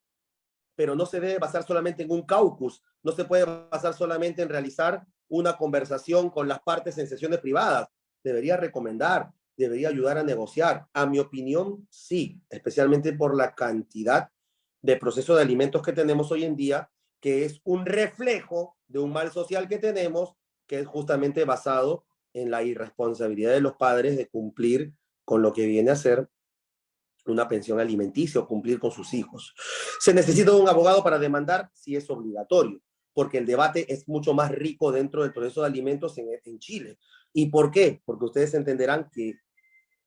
pero no se debe basar solamente en un caucus, no se puede basar solamente en realizar una conversación con las partes en sesiones privadas. Debería recomendar, debería ayudar a negociar. A mi opinión, sí, especialmente por la cantidad de procesos de alimentos que tenemos hoy en día, que es un reflejo de un mal social que tenemos, que es justamente basado en la irresponsabilidad de los padres de cumplir con lo que viene a ser una pensión alimenticia o cumplir con sus hijos. Se necesita un abogado para demandar si es obligatorio, porque el debate es mucho más rico dentro del proceso de alimentos en Chile. ¿Y por qué? Porque ustedes entenderán que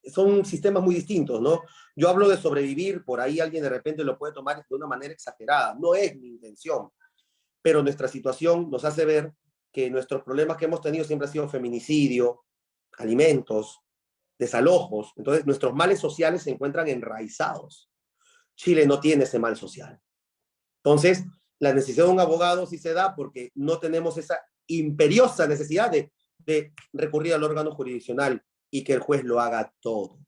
son sistemas muy distintos, ¿no? Yo hablo de sobrevivir, por ahí alguien de repente lo puede tomar de una manera exagerada, no es mi intención, pero nuestra situación nos hace ver que nuestros problemas que hemos tenido siempre han sido feminicidio, alimentos, desalojos. Entonces, nuestros males sociales se encuentran enraizados. Chile no tiene ese mal social. Entonces, la necesidad de un abogado sí se da porque no tenemos esa imperiosa necesidad de recurrir al órgano jurisdiccional y que el juez lo haga todo.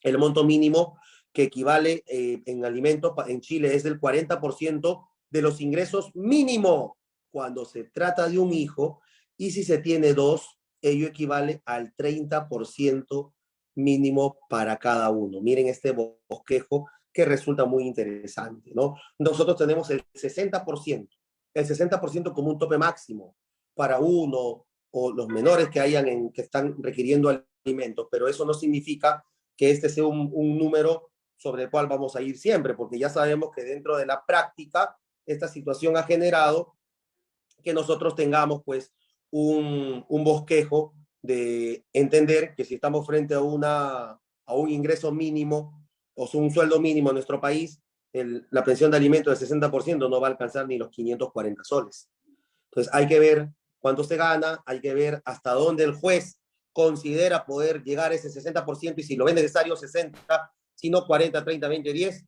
El monto mínimo que equivale en alimentos en Chile es del 40% de los ingresos mínimo cuando se trata de un hijo, y si se tiene dos, ello equivale al 30% mínimo para cada uno. Miren este bosquejo que resulta muy interesante, ¿no? Nosotros tenemos el 60% como un tope máximo para uno o los menores que están requiriendo alimentos, pero eso no significa que este sea un número sobre el cual vamos a ir siempre, porque ya sabemos que dentro de la práctica esta situación ha generado que nosotros tengamos pues un bosquejo de entender que si estamos frente a un ingreso mínimo o un sueldo mínimo en nuestro país, la pensión de alimentos del 60% no va a alcanzar ni los 540 soles. Entonces hay que ver cuánto se gana, hay que ver hasta dónde el juez considera poder llegar a ese 60%, y si lo ve necesario 60, si no 40, 30, 20, 10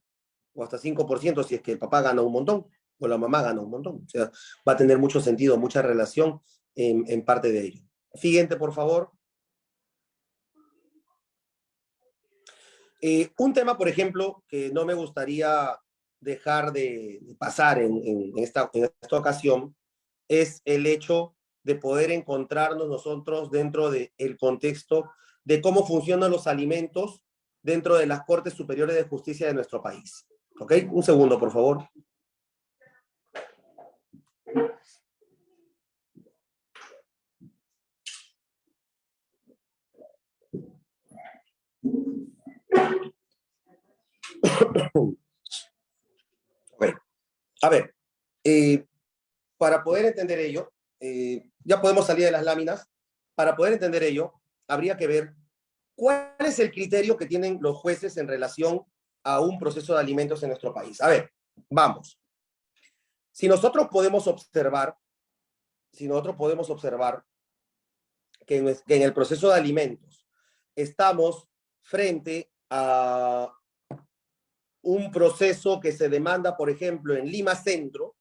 o hasta 5% si es que el papá gana un montón o la mamá gana un montón. O sea, va a tener mucho sentido, mucha relación en parte de ello. Siguiente, por favor. Un tema, por ejemplo, que no me gustaría dejar de pasar en esta ocasión es el hecho de poder encontrarnos nosotros dentro del contexto de cómo funcionan los alimentos dentro de las Cortes Superiores de Justicia de nuestro país. ¿Ok? Un segundo, por favor. Okay. A ver, para poder entender ello, ya podemos salir de las láminas. Para poder entender ello, habría que ver cuál es el criterio que tienen los jueces en relación a un proceso de alimentos en nuestro país. A ver, vamos. Si nosotros podemos observar que en el proceso de alimentos estamos frente a un proceso que se demanda, por ejemplo, en Lima Centro,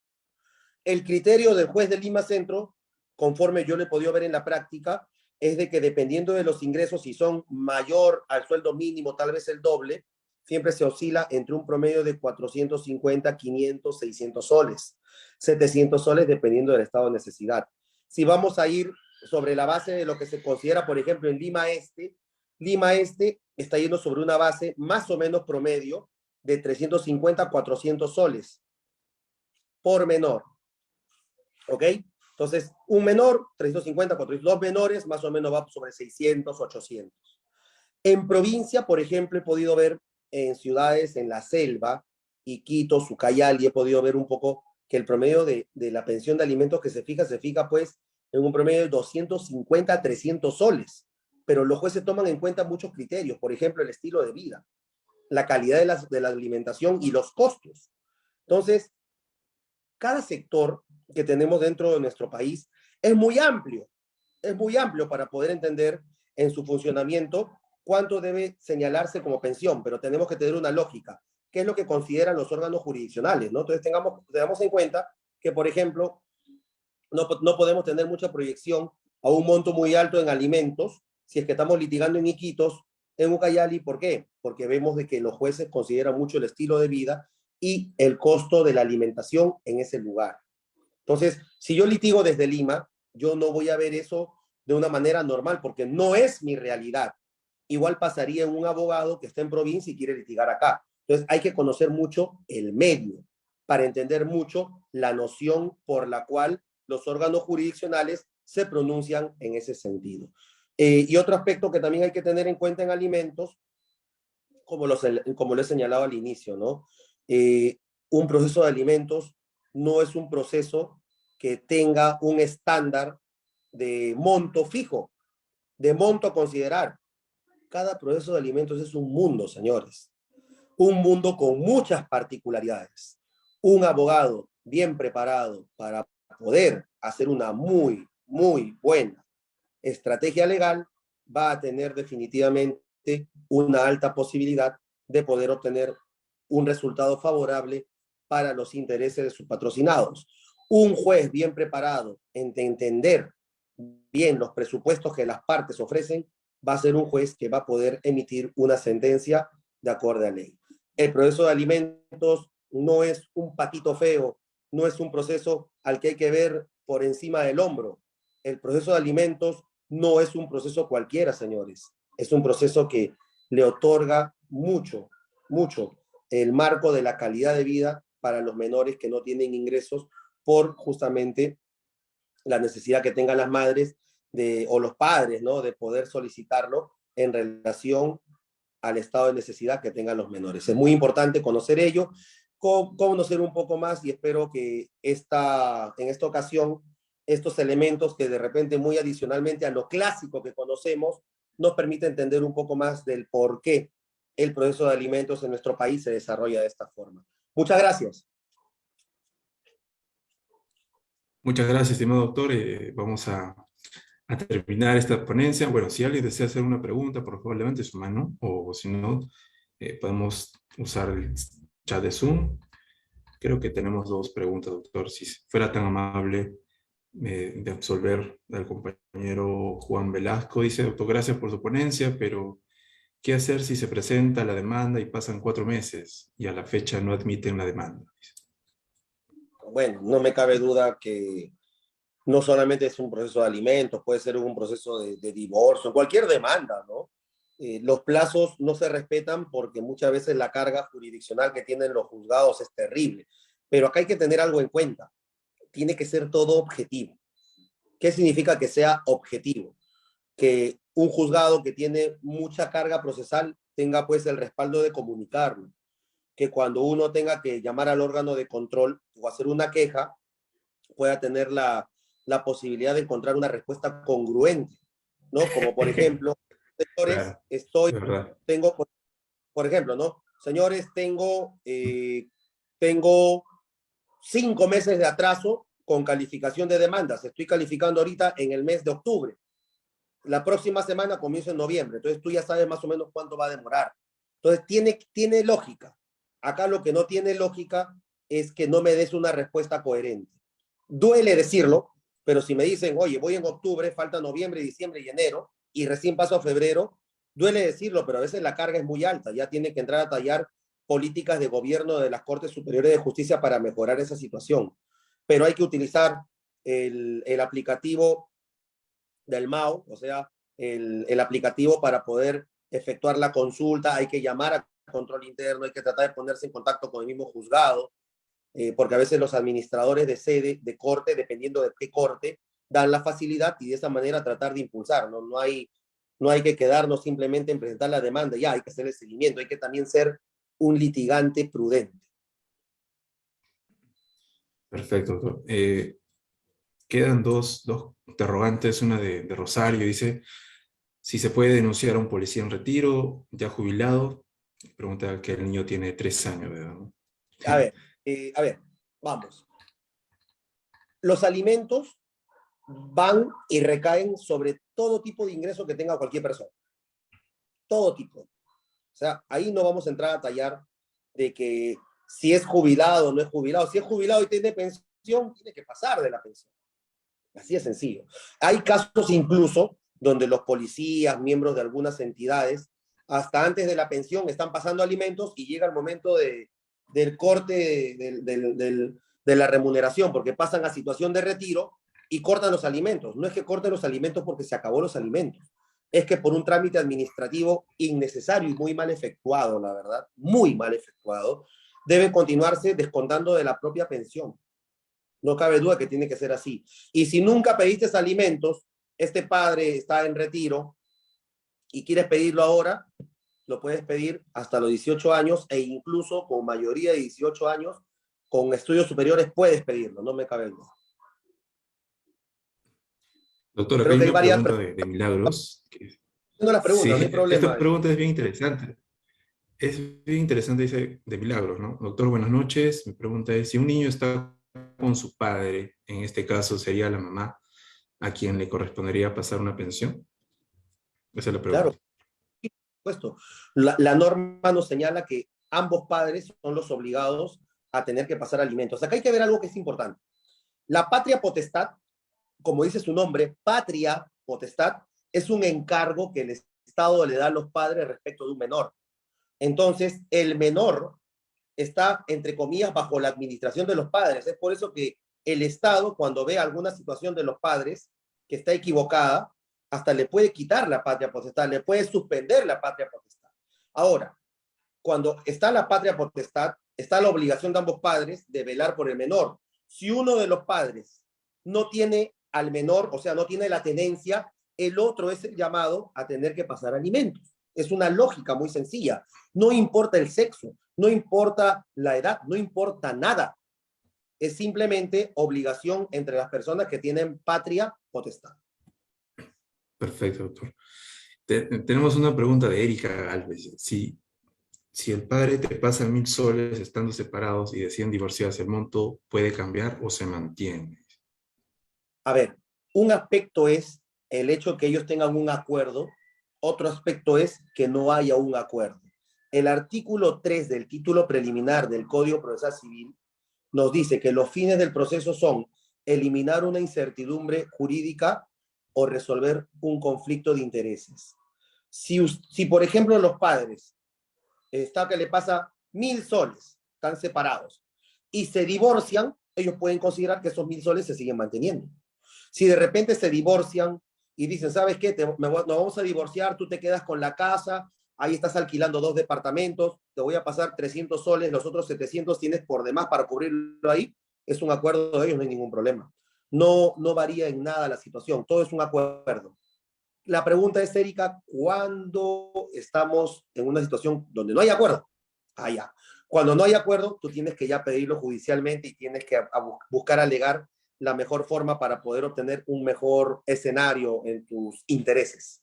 el criterio del juez de Lima Centro, conforme yo lo he podido ver en la práctica, es de que dependiendo de los ingresos, si son mayor al sueldo mínimo, tal vez el doble, siempre se oscila entre un promedio de 450, 500, 600 soles, 700 soles dependiendo del estado de necesidad. Si vamos a ir sobre la base de lo que se considera, por ejemplo, en Lima Este, Lima Este está yendo sobre una base más o menos promedio de 350 a 400 soles por menor. ¿Ok? Entonces, un menor, 350, 400, dos menores, más o menos va sobre 600, 800. En provincia, por ejemplo, he podido ver en ciudades en la selva, Iquitos, Ucayali, he podido ver un poco que el promedio de la pensión de alimentos que se fija pues en un promedio de 250 a 300 soles. Pero los jueces toman en cuenta muchos criterios, por ejemplo, el estilo de vida, la calidad de la alimentación y los costos. Entonces, cada sector que tenemos dentro de nuestro país es muy amplio para poder entender en su funcionamiento cuánto debe señalarse como pensión, pero tenemos que tener una lógica. ¿Qué es lo que consideran los órganos jurisdiccionales? ¿No? Entonces tengamos en cuenta que, por ejemplo, no podemos tener mucha proyección a un monto muy alto en alimentos si es que estamos litigando en Iquitos, en Ucayali. ¿Por qué? Porque vemos de que los jueces consideran mucho el estilo de vida y el costo de la alimentación en ese lugar. Entonces, si yo litigo desde Lima, yo no voy a ver eso de una manera normal porque no es mi realidad. Igual pasaría en un abogado que está en provincia y quiere litigar acá. Entonces, hay que conocer mucho el medio para entender mucho la noción por la cual los órganos jurisdiccionales se pronuncian en ese sentido. Y otro aspecto que también hay que tener en cuenta en alimentos, como lo he señalado al inicio, ¿no? Un proceso de alimentos no es un proceso que tenga un estándar de monto fijo, de monto a considerar. Cada proceso de alimentos es un mundo, señores. Un mundo con muchas particularidades. Un abogado bien preparado para poder hacer una muy, muy buena estrategia legal va a tener definitivamente una alta posibilidad de poder obtener un resultado favorable para los intereses de sus patrocinados. Un juez bien preparado en entender bien los presupuestos que las partes ofrecen va a ser un juez que va a poder emitir una sentencia de acuerdo a ley. El proceso de alimentos no es un patito feo, no es un proceso al que hay que ver por encima del hombro. El proceso de alimentos no es un proceso cualquiera, señores. Es un proceso que le otorga mucho, mucho el marco de la calidad de vida para los menores que no tienen ingresos por justamente la necesidad que tengan las madres o los padres, ¿no? De poder solicitarlo en relación al estado de necesidad que tengan los menores. Es muy importante conocer ello, conocer un poco más y espero que en esta ocasión estos elementos que de repente muy adicionalmente a lo clásico que conocemos nos permite entender un poco más del por qué el proceso de alimentos en nuestro país se desarrolla de esta forma. Muchas gracias. Muchas gracias, estimado doctor. Vamos a terminar esta ponencia. Bueno, si alguien desea hacer una pregunta, por favor, levante su mano, o si no, podemos usar el chat de Zoom. Creo que tenemos dos preguntas, doctor. Si fuera tan amable de absolver al compañero Juan Velasco. Dice, doctor, gracias por su ponencia, pero ¿qué hacer si se presenta la demanda y pasan 4 meses y a la fecha no admiten la demanda? Bueno, no me cabe duda que no solamente es un proceso de alimentos, puede ser un proceso de divorcio, cualquier demanda, ¿no? Los plazos no se respetan porque muchas veces la carga jurisdiccional que tienen los juzgados es terrible. Pero acá hay que tener algo en cuenta. Tiene que ser todo objetivo. ¿Qué significa que sea objetivo? Que un juzgado que tiene mucha carga procesal tenga pues el respaldo de comunicarlo. Que cuando uno tenga que llamar al órgano de control o hacer una queja, pueda tener la posibilidad de encontrar una respuesta congruente, ¿no? Como por ejemplo, señores, Claro, es verdad. tengo, por ejemplo, ¿no? Señores, tengo 5 meses de atraso con calificación de demandas. Estoy calificando ahorita en el mes de octubre. La próxima semana comienzo en noviembre. Entonces tú ya sabes más o menos cuánto va a demorar. Entonces tiene lógica. Acá lo que no tiene lógica es que no me des una respuesta coherente. Duele decirlo, pero si me dicen, oye, voy en octubre, falta noviembre, diciembre y enero, y recién paso a febrero, duele decirlo, pero a veces la carga es muy alta. Ya tiene que entrar a tallar políticas de gobierno de las Cortes Superiores de Justicia para mejorar esa situación. Pero hay que utilizar el aplicativo del MAU, o sea, el aplicativo para poder efectuar la consulta, hay que llamar a control interno, hay que tratar de ponerse en contacto con el mismo juzgado, porque a veces los administradores de sede, de corte, dependiendo de qué corte, dan la facilidad y de esa manera tratar de impulsar, ¿no? No hay que quedarnos simplemente en presentar la demanda, ya hay que hacer el seguimiento, hay que también ser un litigante prudente. Perfecto, doctor. Quedan dos interrogantes, una de Rosario, dice, si se puede denunciar a un policía en retiro, ya jubilado, pregunta que el niño tiene 3 años de edad, ¿no? A ver, vamos. Los alimentos van y recaen sobre todo tipo de ingreso que tenga cualquier persona. Todo tipo. O sea, ahí no vamos a entrar a tallar de que si es jubilado o no es jubilado. Si es jubilado y tiene pensión, tiene que pasar de la pensión. Así de sencillo. Hay casos incluso donde los policías, miembros de algunas entidades, hasta antes de la pensión están pasando alimentos y llega el momento del corte de la remuneración, porque pasan a situación de retiro y cortan los alimentos. No es que corten los alimentos porque se acabó los alimentos, es que por un trámite administrativo innecesario y muy mal efectuado, la verdad, muy mal efectuado, debe continuarse descontando de la propia pensión. No cabe duda que tiene que ser así. Y si nunca pediste alimentos, este padre está en retiro y quieres pedirlo ahora, lo puedes pedir hasta los 18 años e incluso con mayoría de 18 años, con estudios superiores puedes pedirlo, no me cabe duda. Doctor, acá Creo hay que hay una varias pregunta preguntas. de Milagros. No las preguntas, no hay Sí, esta problema. pregunta es bien interesante. Es bien interesante, dice, de Milagros, ¿no? Doctor, buenas noches. Mi pregunta es, si un niño está con su padre, en este caso sería la mamá, ¿a quien le correspondería pasar una pensión? Esa es la Claro, pregunta. por supuesto. La norma nos señala que ambos padres son los obligados a tener que pasar alimentos. Acá hay que ver algo que es importante. La patria potestad, como dice su nombre, patria potestad, es un encargo que el Estado le da a los padres respecto de un menor. Entonces, el menor está, entre comillas, bajo la administración de los padres. Es por eso que el Estado, cuando ve alguna situación de los padres que está equivocada, hasta le puede quitar la patria potestad, le puede suspender la patria potestad. Ahora, cuando está la patria potestad, está la obligación de ambos padres de velar por el menor. Si uno de los padres no tiene al menor, o sea, no tiene la tenencia, el otro es el llamado a tener que pasar alimentos. Es una lógica muy sencilla. No importa el sexo, no importa la edad, no importa nada. Es simplemente obligación entre las personas que tienen patria potestad. Perfecto, doctor. Tenemos una pregunta de Erika Alves. Si el padre te pasa 1.000 soles estando separados y deciden divorciarse, ¿el monto puede cambiar o se mantiene? A ver, un aspecto es el hecho de que ellos tengan un acuerdo, otro aspecto es que no haya un acuerdo. El artículo 3 del título preliminar del Código Procesal Civil nos dice que los fines del proceso son eliminar una incertidumbre jurídica o resolver un conflicto de intereses. Si por ejemplo, los padres, está que le pasa 1.000 soles, están separados, y se divorcian, ellos pueden considerar que esos 1.000 soles se siguen manteniendo. Si de repente se divorcian y dicen, ¿sabes qué? Nos vamos a divorciar, tú te quedas con la casa, ahí estás alquilando 2 departamentos, te voy a pasar 300 soles, los otros 700 tienes por demás para cubrirlo ahí, es un acuerdo de ellos, no hay ningún problema. No varía en nada la situación, todo es un acuerdo. La pregunta es, Erika, ¿cuándo estamos en una situación donde no hay acuerdo? Ah, ya. Cuando no hay acuerdo, tú tienes que ya pedirlo judicialmente y tienes que buscar alegar la mejor forma para poder obtener un mejor escenario en tus intereses.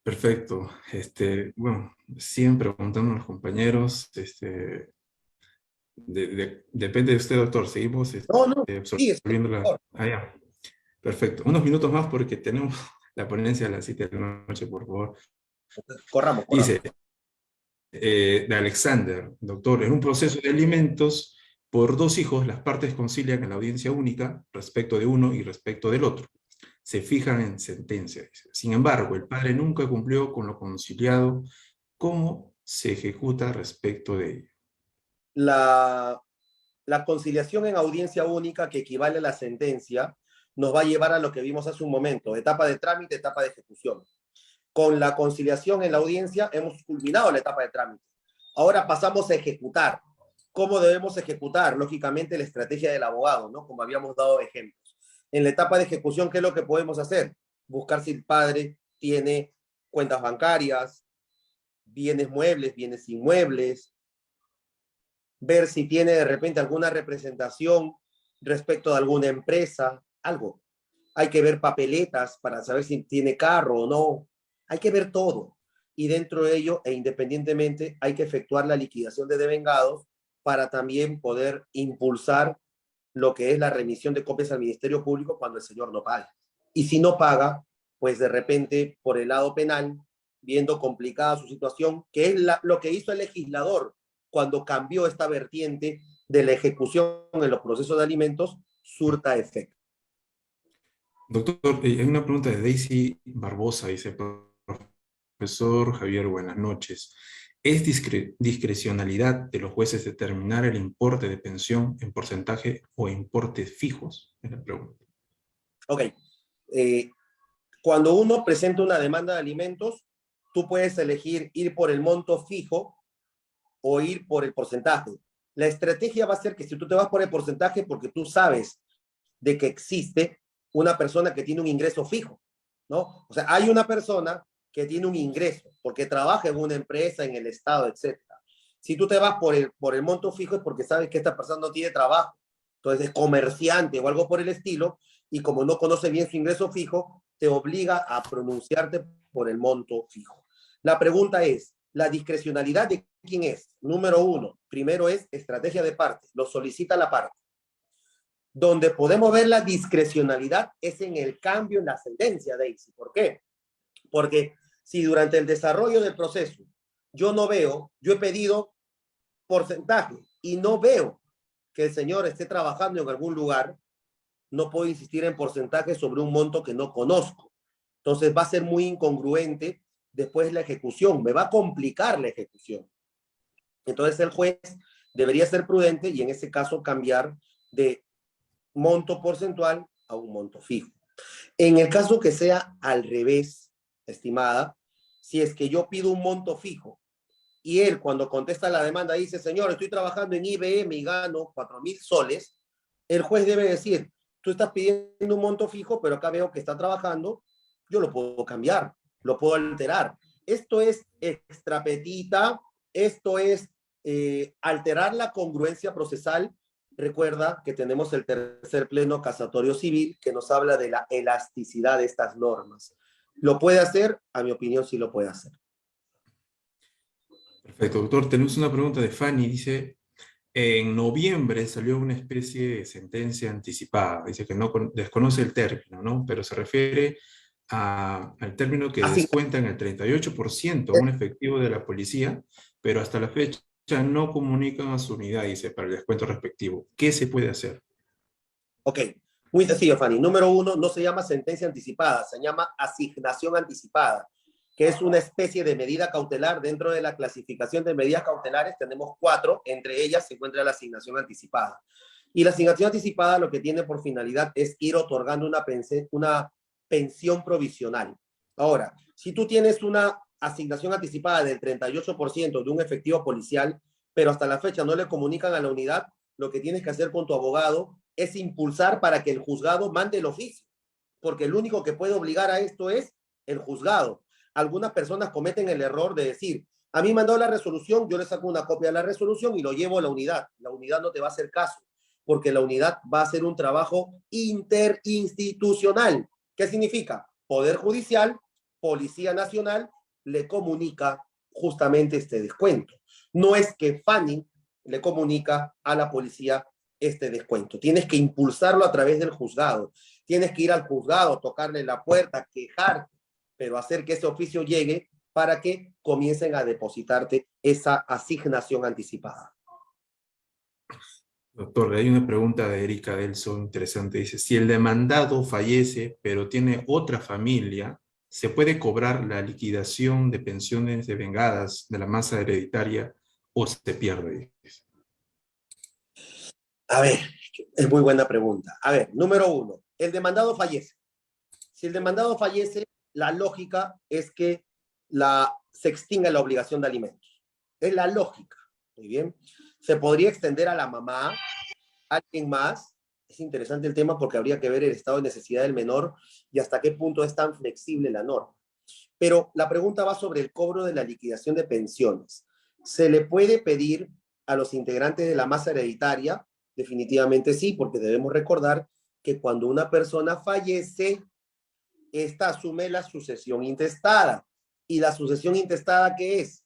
Perfecto. Bueno, siguen preguntando a los compañeros. Depende de usted, doctor. Seguimos No, no, sí, absorbiendo la... por Ah, ya. Perfecto. Unos minutos más porque tenemos la ponencia a las 7 de la noche, por favor. favor. Corramos. Dice, de Alexander, doctor, en un proceso de alimentos por 2 hijos, las partes concilian en la audiencia única respecto de uno y respecto del otro. Se fijan en sentencia. Dice. Sin embargo, el padre nunca cumplió con lo conciliado. ¿Cómo se ejecuta respecto de ello? La conciliación en audiencia única, que equivale a la sentencia, nos va a llevar a lo que vimos hace un momento, etapa de trámite, etapa de ejecución. Con la conciliación en la audiencia hemos culminado la etapa de trámite. Ahora pasamos a ejecutar. ¿Cómo debemos ejecutar? Lógicamente la estrategia del abogado, ¿no? Como habíamos dado ejemplos. En la etapa de ejecución, ¿qué es lo que podemos hacer? Buscar si el padre tiene cuentas bancarias, bienes muebles, bienes inmuebles, ver si tiene de repente alguna representación respecto de alguna empresa, algo. Hay que ver papeletas para saber si tiene carro o no. Hay que ver todo. Y dentro de ello, e independientemente, hay que efectuar la liquidación de devengados para también poder impulsar lo que es la remisión de copias al Ministerio Público cuando el señor no paga. Y si no paga, pues de repente, por el lado penal, viendo complicada su situación, que es lo que hizo el legislador cuando cambió esta vertiente de la ejecución en los procesos de alimentos, surta efecto. Doctor, hay una pregunta de Daisy Barbosa, dice, profesor Javier, buenas noches. ¿Es discrecionalidad de los jueces determinar el importe de pensión en porcentaje o importes fijos? Es la pregunta. Ok. Cuando uno presenta una demanda de alimentos, tú puedes elegir ir por el monto fijo o ir por el porcentaje. La estrategia va a ser que si tú te vas por el porcentaje, porque tú sabes de que existe una persona que tiene un ingreso fijo, ¿no? O sea, hay una persona que tiene un ingreso porque trabaja en una empresa, en el Estado, etcétera. Si tú te vas por el monto fijo es porque sabes que esta persona no tiene trabajo, entonces es comerciante o algo por el estilo, y como no conoce bien su ingreso fijo, te obliga a pronunciarte por el monto fijo. La pregunta es, ¿la discrecionalidad de quién es? Número uno, primero es estrategia de parte, lo solicita la parte. Donde podemos ver la discrecionalidad es en el cambio en la sentencia, Daisy. ¿Por qué? Porque si durante el desarrollo del proceso yo no veo, yo he pedido porcentaje y no veo que el señor esté trabajando en algún lugar, no puedo insistir en porcentaje sobre un monto que no conozco. Entonces va a ser muy incongruente después la ejecución, me va a complicar la ejecución. Entonces el juez debería ser prudente y en ese caso cambiar de monto porcentual a un monto fijo. En el caso que sea al revés, estimada, si es que yo pido un monto fijo y él cuando contesta la demanda dice, señor, estoy trabajando en IBM y gano 4.000 soles, el juez debe decir, tú estás pidiendo un monto fijo, pero acá veo que está trabajando, yo lo puedo cambiar, lo puedo alterar. Esto es extrapetita, esto es alterar la congruencia procesal. Recuerda que tenemos el tercer pleno casatorio civil que nos habla de la elasticidad de estas normas. ¿Lo puede hacer? A mi opinión, sí lo puede hacer. Perfecto, doctor. Tenemos una pregunta de Fanny. Dice, en noviembre salió una especie de sentencia anticipada. Dice que no desconoce el término, ¿no? Pero se refiere al término que Así. descuentan el 38% a un efectivo de la policía, pero hasta la fecha no comunican a su unidad, dice, para el descuento respectivo. ¿Qué se puede hacer? Ok, muy sencillo, Fanny. Número uno, no se llama sentencia anticipada, se llama asignación anticipada, que es una especie de medida cautelar. Dentro de la clasificación de medidas cautelares tenemos 4, entre ellas se encuentra la asignación anticipada. Y la asignación anticipada lo que tiene por finalidad es ir otorgando una pensión provisional. Ahora, si tú tienes una asignación anticipada del 38% de un efectivo policial, pero hasta la fecha no le comunican a la unidad, lo que tienes que hacer con tu abogado es impulsar para que el juzgado mande el oficio, porque el único que puede obligar a esto es el juzgado. Algunas personas cometen el error de decir, a mí mandó la resolución, yo le saco una copia de la resolución y lo llevo a la unidad. La unidad no te va a hacer caso, porque la unidad va a hacer un trabajo interinstitucional. ¿Qué significa? Poder Judicial, Policía Nacional, le comunica justamente este descuento. No es que Fanny le comunica a la policía este descuento. Tienes que impulsarlo a través del juzgado. Tienes que ir al juzgado, tocarle la puerta, quejarte, pero hacer que ese oficio llegue para que comiencen a depositarte esa asignación anticipada. Doctor, hay una pregunta de Erika Delson interesante. Dice, si el demandado fallece, pero tiene otra familia, ¿se puede cobrar la liquidación de pensiones devengadas de la masa hereditaria o se pierde? A ver, es muy buena pregunta. A ver, número uno, el demandado fallece. Si el demandado fallece, la lógica es que se extinga la obligación de alimentos. Es la lógica. Muy bien. Se podría extender a la mamá, a alguien más. Es interesante el tema porque habría que ver el estado de necesidad del menor y hasta qué punto es tan flexible la norma. Pero la pregunta va sobre el cobro de la liquidación de pensiones. ¿Se le puede pedir a los integrantes de la masa hereditaria? Definitivamente sí, porque debemos recordar que cuando una persona fallece, esta asume la sucesión intestada. ¿Y la sucesión intestada qué es?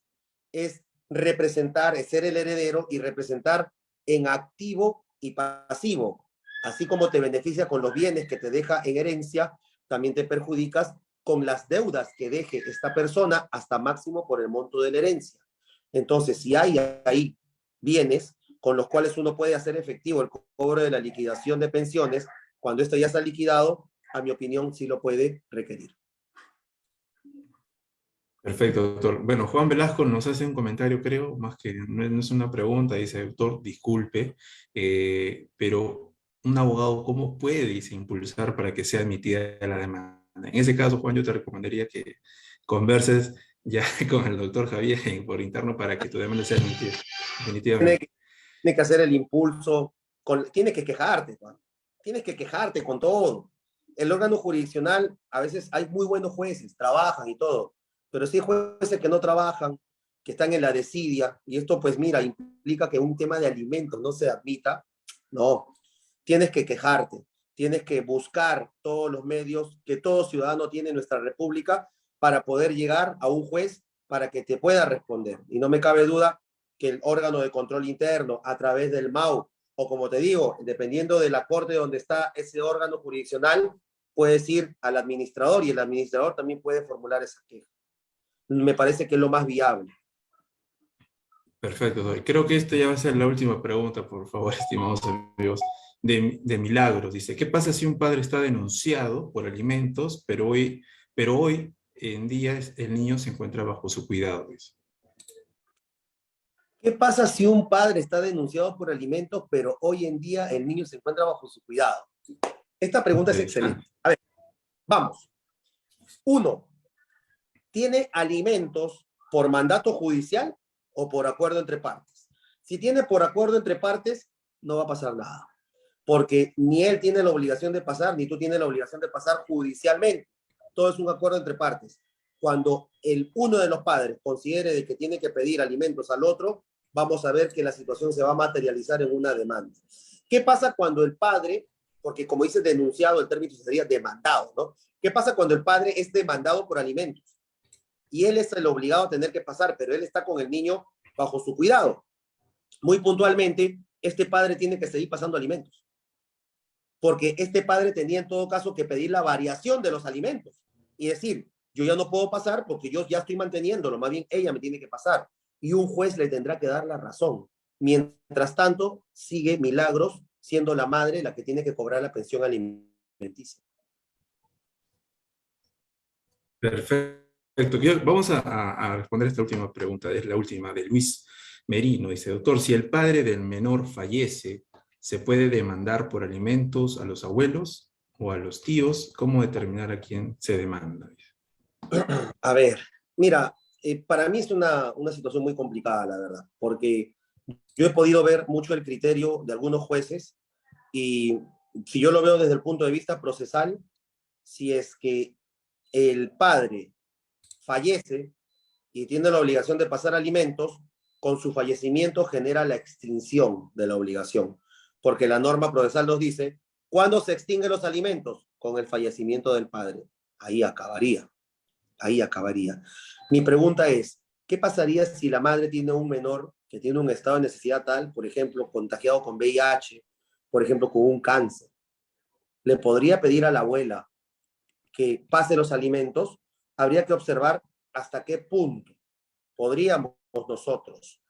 Es representar, es ser el heredero y representar en activo y pasivo. Así como te beneficia con los bienes que te deja en herencia, también te perjudicas con las deudas que deje esta persona hasta máximo por el monto de la herencia. Entonces, si hay ahí bienes con los cuales uno puede hacer efectivo el cobro de la liquidación de pensiones, cuando esto ya está liquidado, a mi opinión, sí lo puede requerir. Perfecto, doctor. Bueno, Juan Velasco nos hace un comentario, creo, más que no es una pregunta, dice, doctor, disculpe, pero un abogado, ¿cómo puede, dice, impulsar para que sea admitida la demanda? En ese caso, Juan, yo te recomendaría que converses ya con el doctor Javier por interno para que tu demanda sea admitida, Tiene definitivamente. que, tiene que hacer el impulso, tienes que quejarte, Juan. Tienes que quejarte con todo. El órgano jurisdiccional, a veces hay muy buenos jueces, trabajan y todo, pero sí hay jueces que no trabajan, que están en la desidia, y esto pues mira, implica que un tema de alimentos no se admita. No, tienes que quejarte, tienes que buscar todos los medios que todo ciudadano tiene en nuestra república para poder llegar a un juez para que te pueda responder. Y no me cabe duda que el órgano de control interno, a través del MAU, o como te digo, dependiendo de la corte donde está ese órgano jurisdiccional, puedes ir al administrador y el administrador también puede formular esa queja. Me parece que es lo más viable. Perfecto, doctor. Creo que esta ya va a ser la última pregunta, por favor, estimados amigos. De Milagros, dice, ¿qué pasa si un padre está denunciado por alimentos, pero hoy en día el niño se encuentra bajo su cuidado? Dice. ¿Qué pasa si un padre está denunciado por alimentos, pero hoy en día el niño se encuentra bajo su cuidado? Esta pregunta es excelente. A ver, vamos. Uno, ¿tiene alimentos por mandato judicial o por acuerdo entre partes? Si tiene por acuerdo entre partes, no va a pasar nada, porque ni él tiene la obligación de pasar, ni tú tienes la obligación de pasar judicialmente. Todo es un acuerdo entre partes. Cuando uno de los padres considere de que tiene que pedir alimentos al otro, vamos a ver que la situación se va a materializar en una demanda. ¿Qué pasa cuando el padre, porque como dice denunciado, el término sería demandado, ¿no? ¿Qué pasa cuando el padre es demandado por alimentos? Y él es el obligado a tener que pasar, pero él está con el niño bajo su cuidado. Muy puntualmente, este padre tiene que seguir pasando alimentos, porque este padre tenía en todo caso que pedir la variación de los alimentos y decir, yo ya no puedo pasar porque yo ya estoy manteniéndolo, más bien ella me tiene que pasar. Y un juez le tendrá que dar la razón. Mientras tanto, sigue Milagros siendo la madre la que tiene que cobrar la pensión alimenticia. Perfecto. Vamos a responder esta última pregunta, es la última de Luis Merino. Dice, doctor, si el padre del menor fallece, ¿se puede demandar por alimentos a los abuelos o a los tíos? ¿Cómo determinar a quién se demanda? A ver, mira, para mí es una situación muy complicada, la verdad, porque yo he podido ver mucho el criterio de algunos jueces y si yo lo veo desde el punto de vista procesal, si es que el padre fallece y tiene la obligación de pasar alimentos, con su fallecimiento genera la extinción de la obligación, porque la norma procesal nos dice, ¿cuándo se extinguen los alimentos? Con el fallecimiento del padre. Ahí acabaría, ahí acabaría. Mi pregunta es, ¿qué pasaría si la madre tiene un menor que tiene un estado de necesidad tal, por ejemplo, contagiado con VIH, por ejemplo, con un cáncer? ¿Le podría pedir a la abuela que pase los alimentos? Habría que observar hasta qué punto podríamos nosotros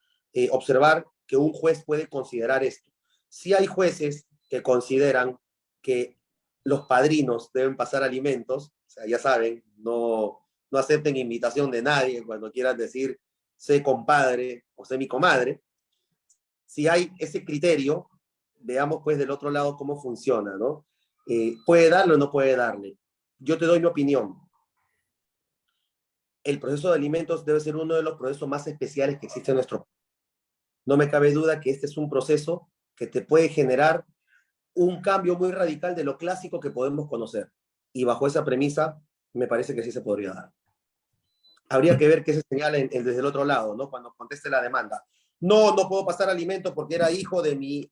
observar que un juez puede considerar esto. Si hay jueces que consideran que los padrinos deben pasar alimentos, o sea, ya saben, no acepten invitación de nadie cuando quieran decir sé compadre o sé mi comadre. Si hay ese criterio, veamos pues del otro lado cómo funciona, ¿no? ¿Puede darle o no puede darle? Yo te doy mi opinión. El proceso de alimentos debe ser uno de los procesos más especiales que existe en nuestro país. No me cabe duda que este es un proceso que te puede generar un cambio muy radical de lo clásico que podemos conocer. Y bajo esa premisa, me parece que sí se podría dar. Habría que ver qué se señala desde el otro lado, ¿no? Cuando conteste la demanda. No, no puedo pasar alimento porque es hijo de mi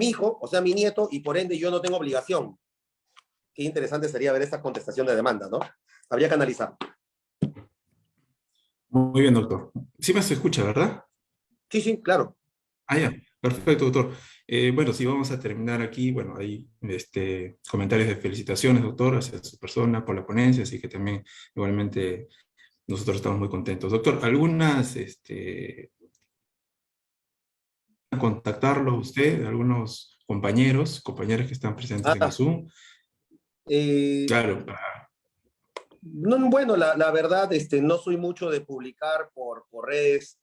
hijo, o sea, mi nieto, y por ende yo no tengo obligación. Qué interesante sería ver esta contestación de demanda, ¿no? Habría que analizar. Muy bien, doctor. Sí me se escucha, ¿verdad? Sí, sí, claro. Ah, ya. Perfecto, doctor. Bueno, sí, vamos a terminar aquí. Bueno, hay comentarios de felicitaciones, doctor, hacia su persona por la ponencia, así que también igualmente nosotros estamos muy contentos. Doctor, algunas, contactarlo a usted, algunos compañeros que están presentes en el Ah, Zoom. eh, Claro, no, bueno, la verdad, no soy mucho de publicar por redes.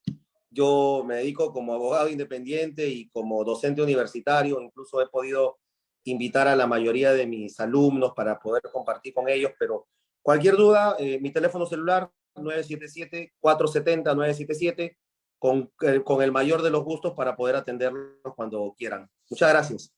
Yo me dedico como abogado independiente y como docente universitario. Incluso he podido invitar a la mayoría de mis alumnos para poder compartir con ellos, pero cualquier duda, mi teléfono celular 977-470-977, con el mayor de los gustos para poder atenderlos cuando quieran. Muchas gracias.